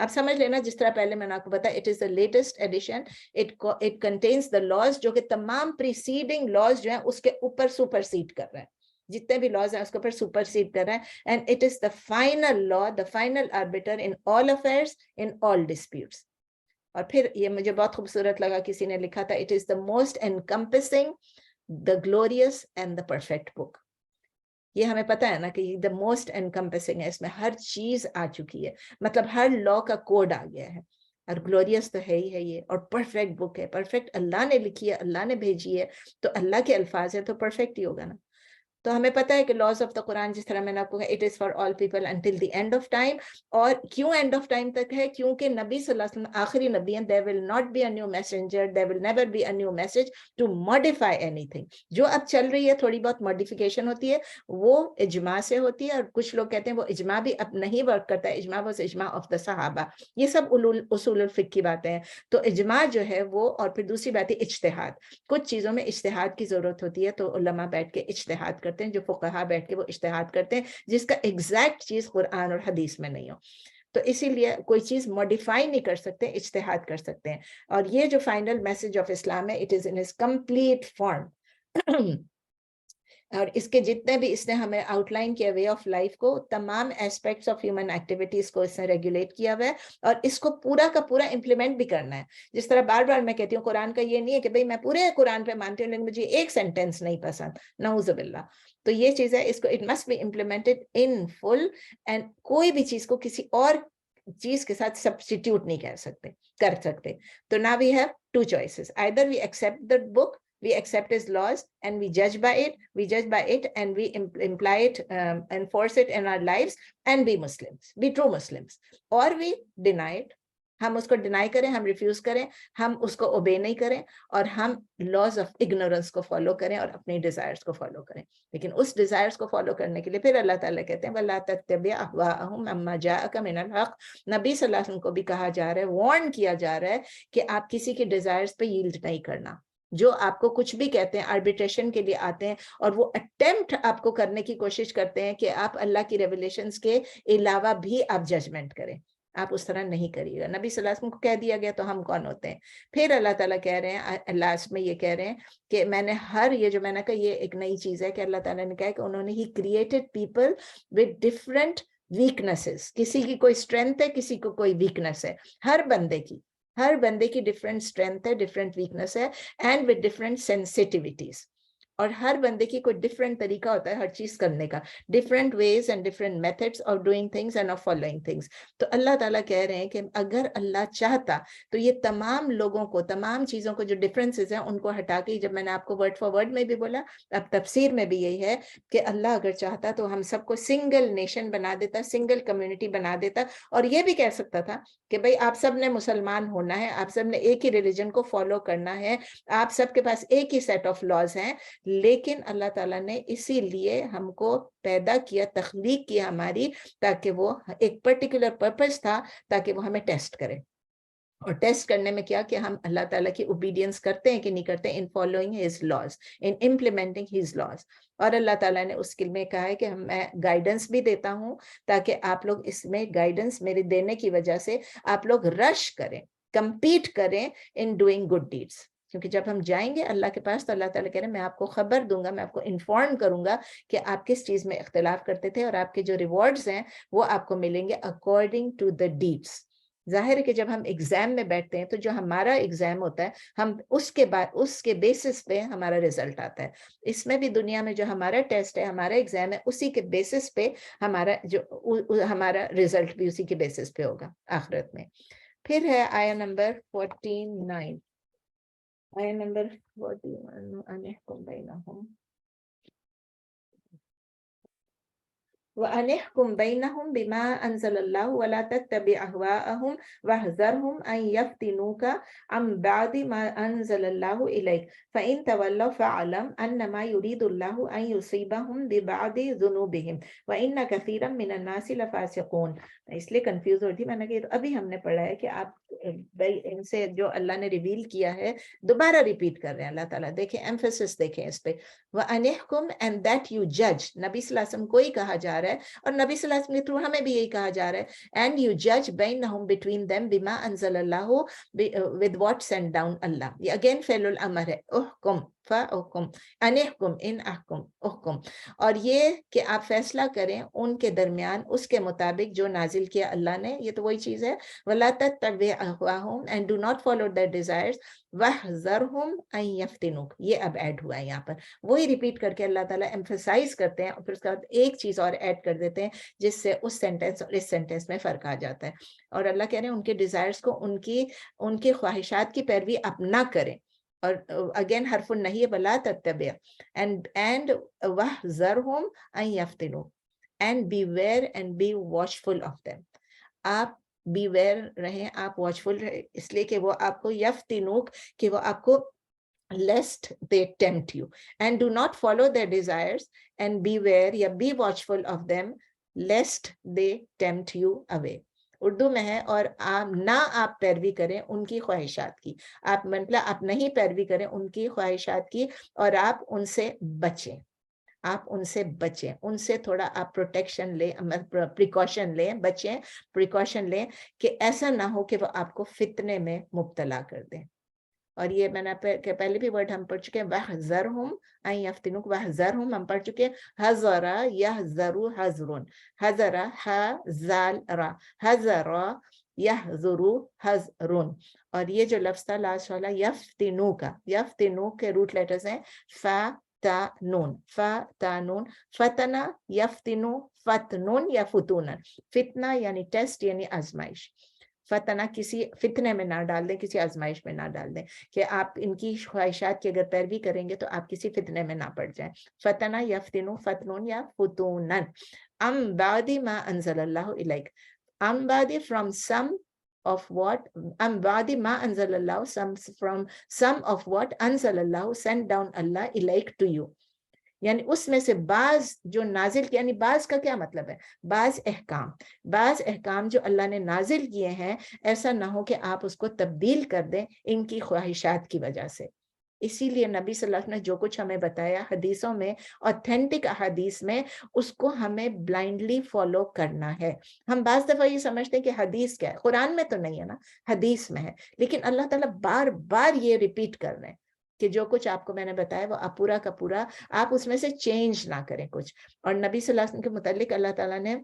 آپ سمجھ لینا جس طرح پہلے میں نے آپ کو بتایا it is the latest edition, it contains the laws جو کہ تمام پریسیڈنگ لاز جو ہیں اس کے اوپر سپر سیڈ کر رہا ہے, جتنے بھی لاز ہیں اس کے اوپر سپر سیڈ کر رہا ہے, and it is the final law, the final arbiter in all affairs, in all disputes. اور پھر یہ مجھے بہت خوبصورت لگا, کسی نے لکھا تھا it is the most encompassing, the glorious and the perfect book. یہ ہمیں پتا ہے نا کہ دا موسٹ انکمپسنگ ہے, اس میں ہر چیز آ چکی ہے, مطلب ہر لا کا کوڈ آ گیا ہے, اور گلوریس تو ہے ہی ہے یہ, اور پرفیکٹ بک ہے, پرفیکٹ اللہ نے لکھی ہے, اللہ نے بھیجی ہے, تو اللہ کے الفاظ ہیں تو پرفیکٹ ہی ہوگا نا. تو ہمیں پتہ ہے کہ لاز آف دا قرآن جس طرح میں نے آپ کو کہا it is for all people until the end of time. اور کیوں اینڈ آف ٹائم تک ہے؟ کیونکہ نبی صلی اللہ علیہ وسلم آخری نبی ہیں. there will not be a new messenger, there will never be a new message to modify anything. جو اب چل رہی ہے تھوڑی بہت ماڈیفیکیشن ہوتی ہے, وہ اجماع سے ہوتی ہے, اور کچھ لوگ کہتے ہیں وہ اجماع بھی اب نہیں ورک کرتا ہے, اجماع was اجماع آف دا صحابہ. یہ سب اصول الفقہ کی باتیں ہیں. تو اجماع جو ہے وہ, اور پھر دوسری بات ہے اجتہاد. کچھ چیزوں میں اجتہاد کی ضرورت ہوتی ہے تو علماء بیٹھ کے اجتہاد کرتے ہیں, جو فقہا بیٹھ کے وہ اجتہاد کرتے ہیں جس کا ایگزیکٹ چیز قرآن اور حدیث میں نہیں ہو. تو اسی لیے کوئی چیز موڈیفائی نہیں کر سکتے, اجتہاد کر سکتے ہیں. اور یہ جو فائنل میسج آف اسلام ہے, it is in its complete form. اور اس کے جتنے بھی اس نے ہمیں آؤٹ لائن کیا وے آف لائف کو, تمام ایسپیکٹس آف ہیومن ایکٹیویٹیز کو اس نے ریگولیٹ کیا ہوا ہے, اور اس کو پورا کا پورا امپلیمنٹ بھی کرنا ہے. جس طرح بار بار میں کہتی ہوں قرآن کا یہ نہیں ہے کہ بھئی میں پورے قرآن پہ مانتی ہوں لیکن مجھے ایک سینٹینس نہیں پسند, نعوذ باللہ. تو یہ چیز ہے, اس کو it must be implemented in full, and کوئی بھی چیز کو کسی اور چیز کے ساتھ سبسٹیٹیوٹ نہیں کر سکتے. تو now we have two choices, either we accept the book, we accept his laws and we judge by it and we imply it, enforce it in our lives and be Muslims, be true Muslims, or we deny it. ہم اس کو deny کریں, ہم refuse کریں, ہم اس کو obey نہیں کریں, اور ہم لاز آف اگنورنس کو فالو کریں اور اپنی ڈیزائرز کو فالو کریں. لیکن اس ڈیزائرز کو فالو کرنے کے لیے پھر اللہ تعالیٰ کہتے ہیں وَلَا تَتَّبِعْ أَهْوَاءَهُمْ عَمَّا جَاءَكَ مِنَ الْحَقِّ. نبی صلی اللہ علیہ وسلم کو بھی کہا جا رہا ہے, وارن کیا جا رہا ہے کہ آپ کسی کی ڈیزائرز پہ ییلڈ نہیں کرنا. جو آپ کو کچھ بھی کہتے ہیں, آربیٹریشن کے لیے آتے ہیں, اور وہ اٹیمپٹ آپ کو کرنے کی کوشش کرتے ہیں کہ آپ اللہ کی ریویلیشنز کے علاوہ بھی آپ ججمنٹ کریں, آپ اس طرح نہیں کریے گا. نبی صلی اللہ علیہ وسلم کو کہہ دیا گیا تو ہم کون ہوتے ہیں؟ پھر اللہ تعالیٰ کہہ رہے ہیں لاسٹ میں, یہ کہہ رہے ہیں کہ میں نے یہ جو میں نے کہا یہ ایک نئی چیز ہے کہ اللہ تعالیٰ نے کہا کہ انہوں نے he created people with different weaknesses. کسی کی کوئی اسٹرینتھ ہے, کسی کو کوئی ویکنس ہے. ہر بندے کی ڈفرینٹ اسٹرینتھ ہے, ڈفرینٹ ویکنس ہے, اینڈ ود ڈفرینٹ سینسٹیوٹیز. اور ہر بندے کی کوئی ڈفرینٹ طریقہ ہوتا ہے ہر چیز کرنے کا, different ways and different methods of doing things and of following things. تو اللہ تعالیٰ کہہ رہے ہیں کہ اگر اللہ چاہتا تو یہ تمام لوگوں کو, تمام چیزوں کو جو ڈفرینسز ہیں ان کو ہٹا کے, جب میں نے آپ کو ورڈ فار ورڈ میں بھی بولا, اب تفسیر میں بھی یہی ہے کہ اللہ اگر چاہتا تو ہم سب کو سنگل نیشن بنا دیتا, سنگل کمیونٹی بنا دیتا, اور یہ بھی کہہ سکتا تھا کہ بھئی آپ سب نے مسلمان ہونا ہے, آپ سب نے ایک ہی ریلیجن کو فالو کرنا ہے, آپ سب کے پاس ایک ہی سیٹ آف لاز ہیں. لیکن اللہ تعالیٰ نے اسی لیے ہم کو پیدا کیا, تخلیق کی ہماری, تاکہ وہ ایک پرٹیکولر پرپس تھا, تاکہ وہ ہمیں ٹیسٹ کرے. اور ٹیسٹ کرنے میں کیا کہ ہم اللہ تعالیٰ کی اوبیڈینس کرتے ہیں کہ نہیں کرتے, in following his laws, in implementing his laws. اور اللہ تعالیٰ نے اس کے میں کہا ہے کہ میں گائیڈنس بھی دیتا ہوں, تاکہ آپ لوگ اس میں گائیڈنس میرے دینے کی وجہ سے آپ لوگ رش کریں, کمپیٹ کریں ان ڈوئنگ گڈ ڈیڈس. کیونکہ جب ہم جائیں گے اللہ کے پاس تو اللہ تعالیٰ کہہ رہے ہیں میں آپ کو خبر دوں گا, میں آپ کو انفارم کروں گا کہ آپ کس چیز میں اختلاف کرتے تھے, اور آپ کے جو ریوارڈز ہیں وہ آپ کو ملیں گے اکارڈنگ ٹو دا ڈیڈس. ظاہر ہے کہ جب ہم ایگزام میں بیٹھتے ہیں تو جو ہمارا ایگزام ہوتا ہے, ہم اس کے بیسس پہ ہمارا رزلٹ آتا ہے. اس میں بھی دنیا میں جو ہمارا ٹیسٹ ہے, ہمارا ایگزام ہے, اسی کے بیسس پہ ہمارا رزلٹ بھی اسی کے بیسس پہ ہوگا آخرت میں. پھر ہے آیا نمبر 49. آیا نمبر 41, أَنِحْكُمْ بَيْنَهُمْ وَأَنِحْكُمْ بَيْنَهُمْ بِمَا أَنزَلَ اللَّهُ وَلَا تَتَّبِعْ أَهْوَاءَهُمْ وَاحْذَرْهُمْ أَنْ يَفْتِنُوكَ عَنْ بَعْدِ مَا أَنزَلَ اللَّهُ إِلَيْكَ فَإِنْ تَوَلَّوْا فَاعْلَمْ أَنَّمَا يُرِيدُ اللَّهُ أَنْ يُصِيبَهُمْ بِبَعْضِ ذُنُوبِهِمْ وَإِنَّ كَثِيرًا مِنَ النَّاسِ لَفَاسِقُونَ. اس لیے کنفیوز ہوتی میں نے کہ ابھی ہم نے پڑھا ہے کہ آپ ان سے جو اللہ نے ریویل کیا ہے دوبارہ ریپیٹ کر رہے ہیں اللہ تعالیٰ. دیکھیں ایمفیسس دیکھیں اس پہ, وَأَنِحْكُمْ, and that you judge. نبی صلی اللہ علیہ وسلم کو ہی کہا جا رہا ہے رہا ہے, اور نبی صلی اللہ علیہ وسلم کے تھرو ہمیں بھی یہی کہا جا رہا ہے, اینڈ یو جج بینہم بٹوین them بما انزل اللہ with what sent down اللہ. یہ اگین فعل الامر ہے, احکم فاحکم ان احکم ان احکم احکم, اور یہ کہ آپ فیصلہ کریں ان کے درمیان اس کے مطابق جو نازل کیا اللہ نے. یہ تو وہی چیز ہے, وَلَا تَتَّبِعْ أَهْوَاهُمْ and do not follow their desires وَاحْذَرْهُمْ أَن يَفْتِنُوكَ. یہ اب ایڈ ہوا ہے یہاں پر, وہی ریپیٹ کر کے اللہ تعالیٰ ایمفسائز کرتے ہیں, اور پھر اس کے بعد ایک چیز اور ایڈ کر دیتے ہیں جس سے اس سینٹینس اور اس سینٹینس میں فرق آ جاتا ہے. اور اللہ کہہ رہے ہیں ان کے ڈیزائرز کو, ان کی خواہشات کی پیروی آپ نہ کریں. اور اگین حرف النہی بلا تتبع and وَاحْذَرْهُمْ أَن يَفْتِنُوكَ and beware and be watchful of them. آپ بیویئر رہیں, آپ واچفل رہیں, اس لیے کہ وہ آپ کو یفتنوک, کہ وہ آپ کو lest they tempt you, and do not follow their desires and beware یا be watchful of them lest they tempt you away. Urdu میں ہے, اور آپ پیروی کریں ان کی خواہشات کی, آپ مطلب آپ نہیں پیروی کریں ان کی خواہشات کی, اور آپ ان سے بچیں, آپ ان سے بچیں, ان سے تھوڑا آپ پروٹیکشن لیں, پریکاشن لیں, بچیں, پریکاشن لیں, کہ ایسا نہ ہو کہ وہ آپ کو فتنے میں مبتلا کر دیں. اور یہ میں نے پہلے بھی ورڈ ہم پڑھ چکے ہیں, وَاحْذَرْهُمْ أَن يَفْتِنُوكَ, وَاحْذَرْهُمْ ہم پڑھ چکے ہیں, حَذَرَ يَحْذَرُ حَذْرٌ, حَذَرَ حَذَال را, حَذَرَ يَحْذُرُ حَذْرٌ. اور یہ جو لفظ تھا لاسٹ والا یفتنوکا, یفتنو کے روٹ لیٹرز ہیں فا تا نون, فا تا نون, فتنا یفتنو فتنون یا فتونن, فتنہ یعنی ٹیسٹ یعنی آزمائش. فتنہ کسی فتنے میں نہ ڈال دیں, کسی آزمائش میں نہ ڈال دیں, کہ آپ ان کی خواہشات کی اگر پیروی کریں گے تو آپ کسی فتنے میں نہ پڑ جائیں. فتنہ یفتنو فتنون یا فتونن. ام بعد ما انزل اللہ الیک, ام بعد from some of what, ام بعد ما انزل اللہ, some of what انزل اللہ sent down اللہ الیک to you. یعنی اس میں سے بعض جو نازل کیا, یعنی بعض کا کیا مطلب ہے, بعض احکام جو اللہ نے نازل کیے ہیں, ایسا نہ ہو کہ آپ اس کو تبدیل کر دیں ان کی خواہشات کی وجہ سے. اسی لیے نبی صلی اللہ علیہ وسلم نے جو کچھ ہمیں بتایا حدیثوں میں, اوتھینٹک احادیث میں, اس کو ہمیں بلائنڈلی فالو کرنا ہے. ہم بعض دفعہ یہ سمجھتے ہیں کہ حدیث کیا ہے, قرآن میں تو نہیں ہے نا, حدیث میں ہے, لیکن اللہ تعالیٰ بار بار یہ ریپیٹ کر رہے ہیں کہ جو کچھ آپ کو میں نے بتایا وہ آپ پورا کا پورا, آپ اس میں سے چینج نہ کریں کچھ. اور نبی صلی اللہ علیہ وسلم کے متعلق اللہ تعالیٰ نے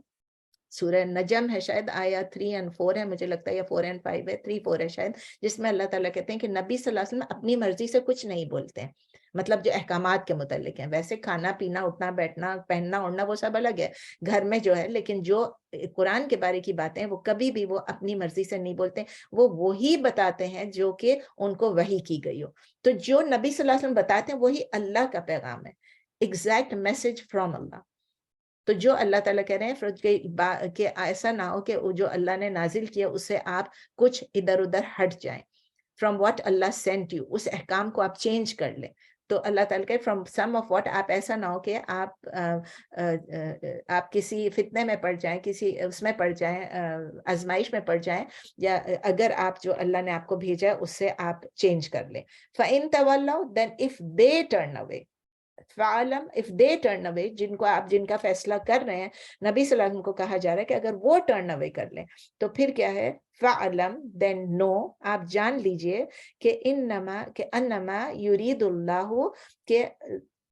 سورہ نجم ہے شاید, آیا 3 اور 4 ہے مجھے لگتا ہے, یا 4 اور 5 ہے, 3 4 ہے شاید, جس میں اللہ تعالیٰ کہتے ہیں کہ نبی صلی اللہ علیہ وسلم اپنی مرضی سے کچھ نہیں بولتے ہیں, مطلب جو احکامات کے متعلق ہیں. ویسے کھانا پینا, اٹھنا بیٹھنا, پہننا اوڑھنا وہ سب الگ ہے گھر میں جو ہے, لیکن جو قرآن کے بارے کی باتیں وہ کبھی بھی وہ اپنی مرضی سے نہیں بولتے, وہ وہی بتاتے ہیں جو کہ ان کو وحی کی گئی ہو. تو جو نبی صلی اللہ علیہ وسلم بتاتے ہیں وہی اللہ کا پیغام ہے, ایگزیکٹ میسج فرام اللہ. تو جو اللہ تعالیٰ کہہ رہے ہیں کہ ایسا نہ ہو کہ جو اللہ نے نازل کیا اس سے آپ کچھ ادھر ادھر ہٹ جائیں, فرام واٹ اللہ سینٹ یو, اس احکام کو آپ چینج کر لیں. تو اللہ تعالیٰ کہ فرام سم آف واٹ, آپ ایسا نہ ہو کہ آپ کسی فتنے میں پڑ جائیں, کسی اس میں پڑ جائیں, آزمائش میں پڑ جائیں, یا اگر آپ جو اللہ نے آپ کو بھیجا ہے اس سے آپ چینج کر لیں. فَإِن تَوَلَّوْا, then if they turn away, فعلم if they turn away, جن کا فیصلہ کر رہے ہیں, نبی صلی اللہ علیہ وسلم کو کہا جا رہا ہے کہ اگر وہ ٹرن اوے کر لیں تو پھر کیا ہے, فعلم then no, آپ جان لیجئے کہ انما یرید اللہ, کہ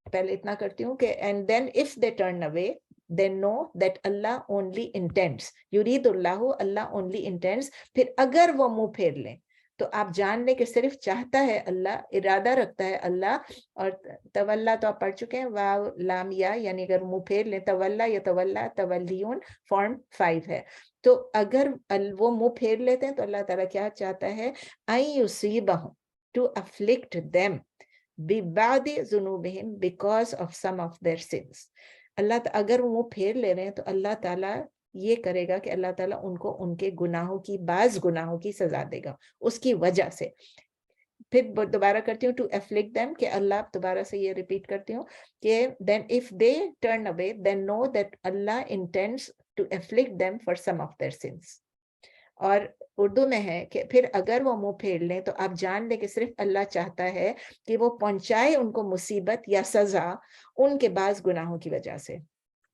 پہلے اتنا کرتی ہوں کہ and then if they turn away then know that Allah only intends, یرید اللہ, اللہ only intends. پھر اگر وہ منہ پھیر لیں تو آپ جان لیں کہ صرف چاہتا ہے اللہ, ارادہ رکھتا ہے اللہ. اور تولا تو آپ پڑھ چکے ہیں, واو لام یا, یعنی اگر منہ پھیر لیں, تولا یا تولا, تولیون فارم 5 ہے. تو اگر وہ منہ پھیر لیتے ہیں تو اللہ تعالیٰ کیا چاہتا ہے, ان یصیبہم, to afflict them ببعض ذنوبہم, because of some of their sins. اللہ اگر وہ منہ پھیر لے رہے ہیں تو اللہ تعالیٰ یہ کرے گا کہ اللہ تعالیٰ ان کو ان کے گناہوں کی, بعض گناہوں کی سزا دے گا اس کی وجہ سے. پھر دوبارہ کرتی ہوں, to afflict them, کہ اللہ دوبارہ سے یہ ریپیٹ کرتی ہوں کہ then if they turn away then know that Allah intends to afflict them for some of their sins. اور اردو میں ہے کہ پھر اگر وہ منہ پھیر لیں تو آپ جان لیں کہ صرف اللہ چاہتا ہے کہ وہ پہنچائے ان کو مصیبت یا سزا ان کے بعض گناہوں کی وجہ سے.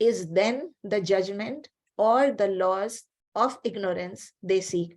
is then the judgment or the laws of ignorance they seek,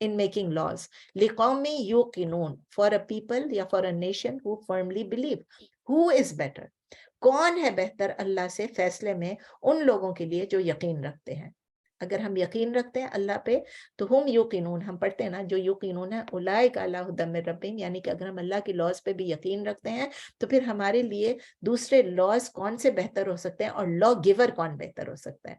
in making laws. لِقَوْمٍ يُوقِنُونَ, for a people یا for a nation who firmly believe. Who is better? کون ہے بہتر اللہ سے فیصلے میں ان لوگوں کے لیے جو یقین رکھتے ہیں. اگر ہم یقین رکھتے ہیں اللہ پہ تو ہم یوقنون, ہم پڑھتے ہیں نا جو یوقنون ہے اولئک علی ھدی من ربہم, یعنی کہ اگر ہم اللہ کی لاز پہ بھی یقین رکھتے ہیں تو پھر ہمارے لیے دوسرے لاز کون سے بہتر ہو سکتے ہیں اور لا گیور کون بہتر ہو سکتا ہے.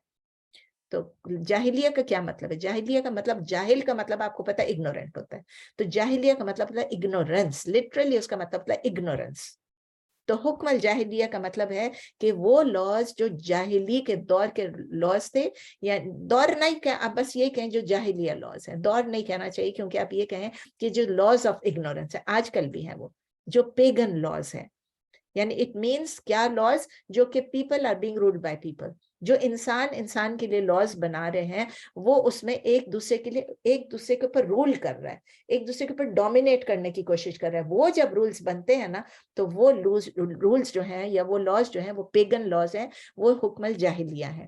تو جاہلیہ کا کیا مطلب ہے؟ جاہلیہ کا مطلب, جاہل کا مطلب آپ کو پتہ ہے اگنورنٹ ہوتا ہے, تو جاہلیہ کا مطلب ہوتا ہے اگنورنس, لٹرلی اس کا مطلب ہوتا ہے اگنورنس. تو حکم الجاہلیہ کا مطلب ہے کہ وہ لاز جو جاہلی کے دور کے لاز تھے, یا دور نہیں کہ آپ بس یہ کہیں جو جاہلیہ لاز ہیں, دور نہیں کہنا چاہیے کیونکہ آپ یہ کہیں کہ جو لاز آف اگنورنس ہے آج کل بھی ہیں, وہ جو پیگن لاز ہیں. یعنی اٹ مینس کیا لاز, جو کہ people are being ruled by people, جو انسان کے لیے لاز بنا رہے ہیں وہ اس میں ایک دوسرے کے اوپر رول کر رہا ہے, ایک دوسرے کے اوپر ڈومینیٹ کرنے کی کوشش کر رہا ہے. وہ جب رولز بنتے ہیں نا تو وہ رولز جو ہیں یا وہ لاز جو ہیں وہ پیگن لاز ہیں, وہ حکم الجاہلیہ ہیں.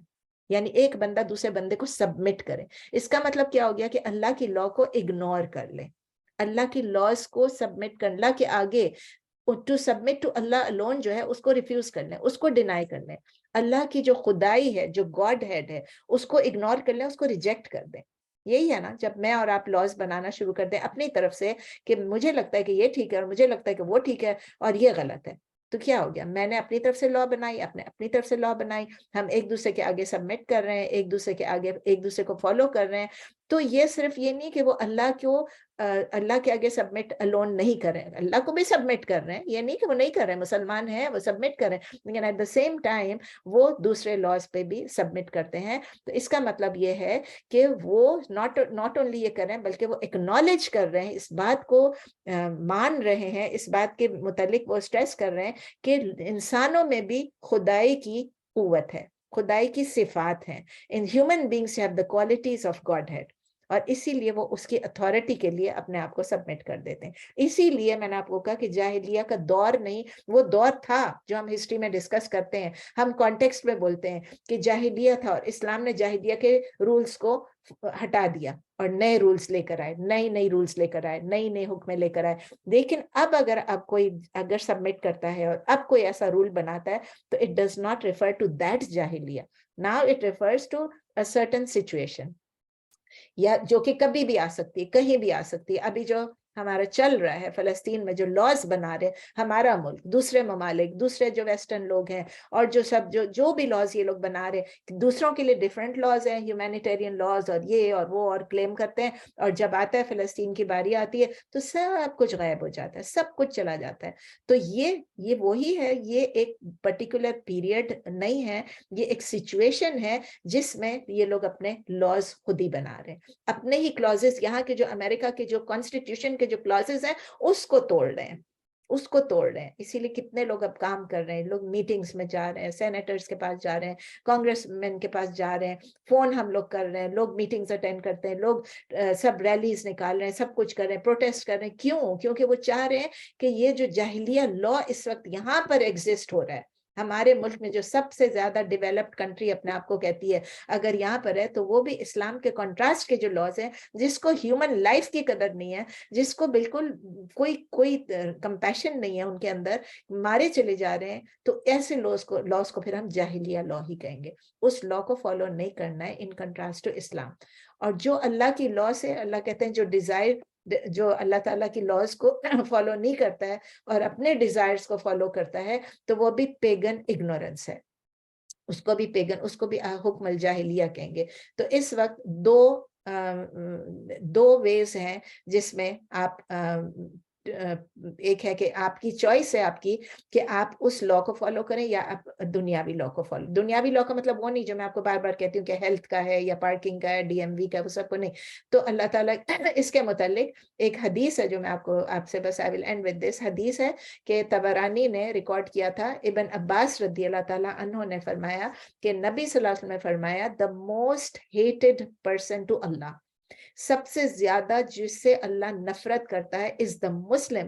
یعنی ایک بندہ دوسرے بندے کو سبمٹ کرے. اس کا مطلب کیا ہو گیا کہ اللہ کی لا کو اگنور کر لے, اللہ کی لاز کو سبمٹ کر, اللہ کے آگے ٹو سبمٹ ٹو اللہ الون جو ہے اس کو ریفیوز کر لیں, اس کو ڈینائی کر لیں. اللہ کی جو خدائی ہے, جو گاڈ ہیڈ ہے, اس کو اگنور کر لیں, اس کو ریجیکٹ کر دیں. یہی ہے نا جب میں اور آپ لاز بنانا شروع کر دیں اپنی طرف سے کہ مجھے لگتا ہے کہ یہ ٹھیک ہے اور مجھے لگتا ہے کہ وہ ٹھیک ہے اور یہ غلط ہے, تو کیا ہو گیا؟ میں نے اپنی طرف سے لا بنائی, اپنی طرف سے لا بنائی, ہم ایک دوسرے کے آگے سبمٹ کر رہے ہیں, ایک دوسرے کے آگے ایک دوسرے کو فالو کر رہے ہیں. تو یہ صرف یہ نہیں کہ وہ اللہ کے آگے سبمٹ الون نہیں کر رہے ہیں, اللہ کو بھی سبمٹ کر رہے ہیں, یہ نہیں کہ وہ نہیں کر رہے ہیں, مسلمان ہیں وہ سبمٹ کر رہے ہیں, لیکن ایٹ دا سیم ٹائم وہ دوسرے لاز پہ بھی سبمٹ کرتے ہیں. تو اس کا مطلب یہ ہے کہ وہ ناٹ اونلی یہ کر رہے ہیں بلکہ وہ اکنالج کر رہے ہیں, اس بات کو مان رہے ہیں, اس بات کے متعلق وہ اسٹریس کر رہے ہیں کہ انسانوں میں بھی خدائی کی قوت ہے, خدائی کی صفات ہیں. In human beings have the qualities of God had, اور اسی لیے وہ اس کی اتھارٹی کے لیے اپنے آپ کو سبمٹ کر دیتے ہیں. اسی لیے میں نے آپ کو کہا کہ جاہلیہ کا دور نہیں, وہ دور تھا جو ہم ہسٹری میں ڈسکس کرتے ہیں, ہم کانٹیکسٹ میں بولتے ہیں کہ جاہلیہ تھا اور اسلام نے جاہلیہ کے رولز کو ہٹا دیا اور نئے رولز لے کر آئے, نئی رولز لے کر آئے, نئی حکمیں لے کر آئے. لیکن اب اگر کوئی سبمٹ کرتا ہے اور اب کوئی ایسا رول بناتا ہے تو it does not refer to that جاہلیہ. Now it refers to a certain situation, یا جو کہ کبھی بھی آ سکتی ہے, کہیں بھی آ سکتی ہے. ابھی جو ہمارا چل رہا ہے فلسطین میں, جو لاز بنا رہے ہمارا ملک, دوسرے ممالک, دوسرے جو ویسٹرن لوگ ہیں, اور جو بھی لاز یہ لوگ بنا رہے, دوسروں کے لیے ڈیفرنٹ لاز ہیں, ہیومینیٹیرین لاز اور یہ اور وہ اور کلیم کرتے ہیں, اور جب آتا ہے فلسطین کی باری آتی ہے تو سب کچھ غائب ہو جاتا ہے, سب کچھ چلا جاتا ہے. تو یہ وہی ہے, یہ ایک پرٹیکولر پیریڈ نہیں ہے, یہ ایک سچویشن ہے جس میں یہ لوگ اپنے لاز خود ہی بنا رہے ہیں, اپنے ہی کلازز. یہاں کے جو امریکہ کے جو کانسٹیٹیوشن کے جو کلازز ہیں اس کو توڑ رہے ہیں, اس کو توڑ رہے ہیں. اسی لیے کتنے لوگ اب کام کر رہے ہیں, لوگ میٹنگز میں جا رہے ہیں, سینیٹرز کے پاس جا رہے ہیں, کانگریس مین کے پاس جا رہے ہیں, فون ہم لوگ کر رہے ہیں, لوگ میٹنگز اٹینڈ کرتے ہیں, لوگ سب ریلیز نکال رہے ہیں, سب کچھ کر رہے ہیں, پروٹیسٹ کر رہے ہیں. کیوں؟ کیونکہ وہ چاہ رہے ہیں کہ یہ جو جاہلیہ لا اس وقت یہاں پر ایگزسٹ ہو رہا ہے, ہمارے ملک میں جو سب سے زیادہ ڈیولپڈ کنٹری اپنے آپ کو کہتی ہے, اگر یہاں پر ہے تو وہ بھی اسلام کے کنٹراسٹ کے جو لاز ہیں, جس کو ہیومن لائف کی قدر نہیں ہے, جس کو بالکل کوئی کمپیشن نہیں ہے ان کے اندر, مارے چلے جا رہے ہیں. تو ایسے لاز کو پھر ہم جاہلیہ لا ہی کہیں گے. اس لا کو فالو نہیں کرنا ہے ان کنٹراسٹ ٹو اسلام. اور جو اللہ کی لا سے, اللہ کہتے ہیں جو اللہ تعالیٰ کی لاز کو فالو نہیں کرتا ہے اور اپنے ڈیزائرز کو فالو کرتا ہے, تو وہ بھی پیگن اگنورنس ہے, اس کو بھی حکم الجاہلیہ کہیں گے. تو اس وقت دو ویز ہیں جس میں آپ ایک ہے کہ آپ کی چوائس ہے آپ کی کہ آپ اس لا کو فالو کریں یا آپ دنیاوی لا کو فالو. دنیاوی لا کا مطلب وہ نہیں جو میں آپ کو بار بار کہتی ہوں کہ ہیلتھ کا ہے یا پارکنگ کا ہے, ڈی ایم وی کا, وہ سب کو نہیں. تو اللہ تعالیٰ اس کے متعلق ایک حدیث ہے جو میں آپ سے بس I will end with this. حدیث ہے کہ طبرانی نے ریکارڈ کیا تھا, ابن عباس رضی اللہ تعالیٰ عنہ نے فرمایا کہ نبی صلی اللہ علیہ وسلم نے فرمایا, the most hated person to Allah, سب سے زیادہ جس سے اللہ نفرت کرتا ہے, is the Muslim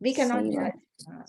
We cannot صحیح بات. judge.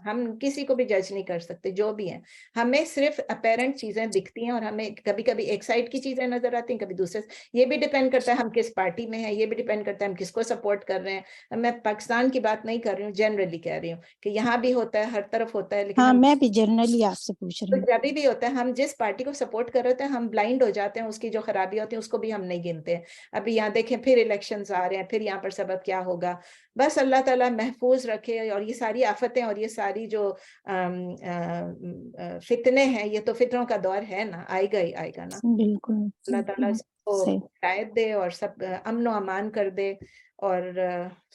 ہم کسی کو بھی جج نہیں کر سکتے جو بھی ہیں. ہمیں صرف اپیرنٹ چیزیں دکھتی ہیں اور ہمیں کبھی کبھی ایک سائڈ کی چیزیں نظر آتی ہیں, کبھی دوسرے. یہ بھی ڈیپینڈ کرتا ہے ہم کس پارٹی میں ہیں, یہ بھی ڈیپینڈ کرتا ہے ہم کس کو سپورٹ کر رہے ہیں. میں پاکستان کی بات نہیں کر رہی ہوں, جنرلی کہہ رہی ہوں کہ یہاں بھی ہوتا ہے, ہر طرف ہوتا ہے, لیکن ہاں ہم میں بھی جنرلی آپ سے پوچھ رہی تو ہوں. جبھی بھی ہوتا ہے ہم جس پارٹی کو سپورٹ کر رہے ہوتے ہیں ہم بلائنڈ ہو جاتے ہیں, اس کی جو خرابی ہوتی ہے اس کو بھی ہم نہیں گنتے. ابھی یہاں دیکھیں پھر الیکشنز آ رہے ہیں, پھر یہاں پر سبب کیا ہوگا. بس اللہ تعالیٰ محفوظ رکھے. اور یہ ساری آفتیں اور یہ ساری جو فتنے ہیں, یہ تو فتنوں کا دور ہے نا, آئے گا ہی آئے گا نا. بالکل اللہ تعالیٰ سب کو صحیح. ہدایت دے اور سب امن و امان کر دے, اور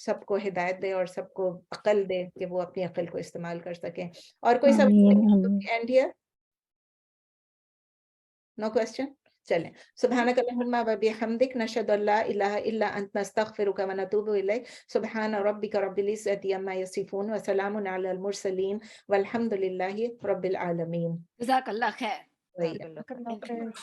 سب کو ہدایت دے اور سب کو عقل دے کہ وہ اپنی عقل کو استعمال کر سکیں. اور کوئی آمین سوال آمین. And here? No question. چلیں, سبحانک اللہم و بحمدک نشہد ان لا الہ الا انت نستغفرک و نتوب الیک. سبحان ربک رب العزۃ عما یصفون وسلام علی المرسلین والحمد للہ رب العالمین. جزاک اللہ خیر.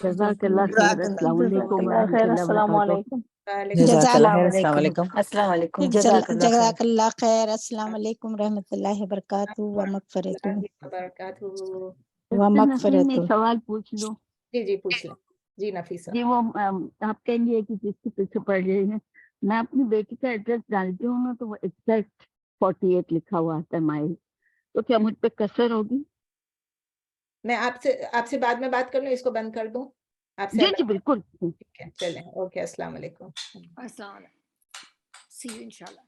جزاک اللہ خیر. السلام علیکم ورحمۃ اللہ السلام وبرکاتہ. علیکم. جزاک اللہ خیر. السلام السلام علیکم. السلام علیکم. جزاک اللہ خیر. جزاک اللہ خیر. السلام علیکم رحمۃ اللہ وبرکاتہ و مغفرتہ وبرکاتہ. و میں مغفرتہ. سوال پوچھ لوں؟ جی پوچھ لیں. جی نفیسہ. جی وہ آپ کہیں گے کہ جس کے پیچھے پڑھ رہی ہیں, میں اپنی بیٹی کا ایڈریس ڈالتی ہوں نا تو وہ ایگزیکٹ 48 لکھا ہوا آتا ہے مائل, تو کیا مجھ پہ کثر ہوگی؟ میں آپ سے بعد میں بات کر لوں, اس کو بند کر دوں آپ سے؟ جی بالکل. ٹھیک ہے, چلیں, اوکے, السلام علیکم. السلام علیکم. سی یو انشاءاللہ.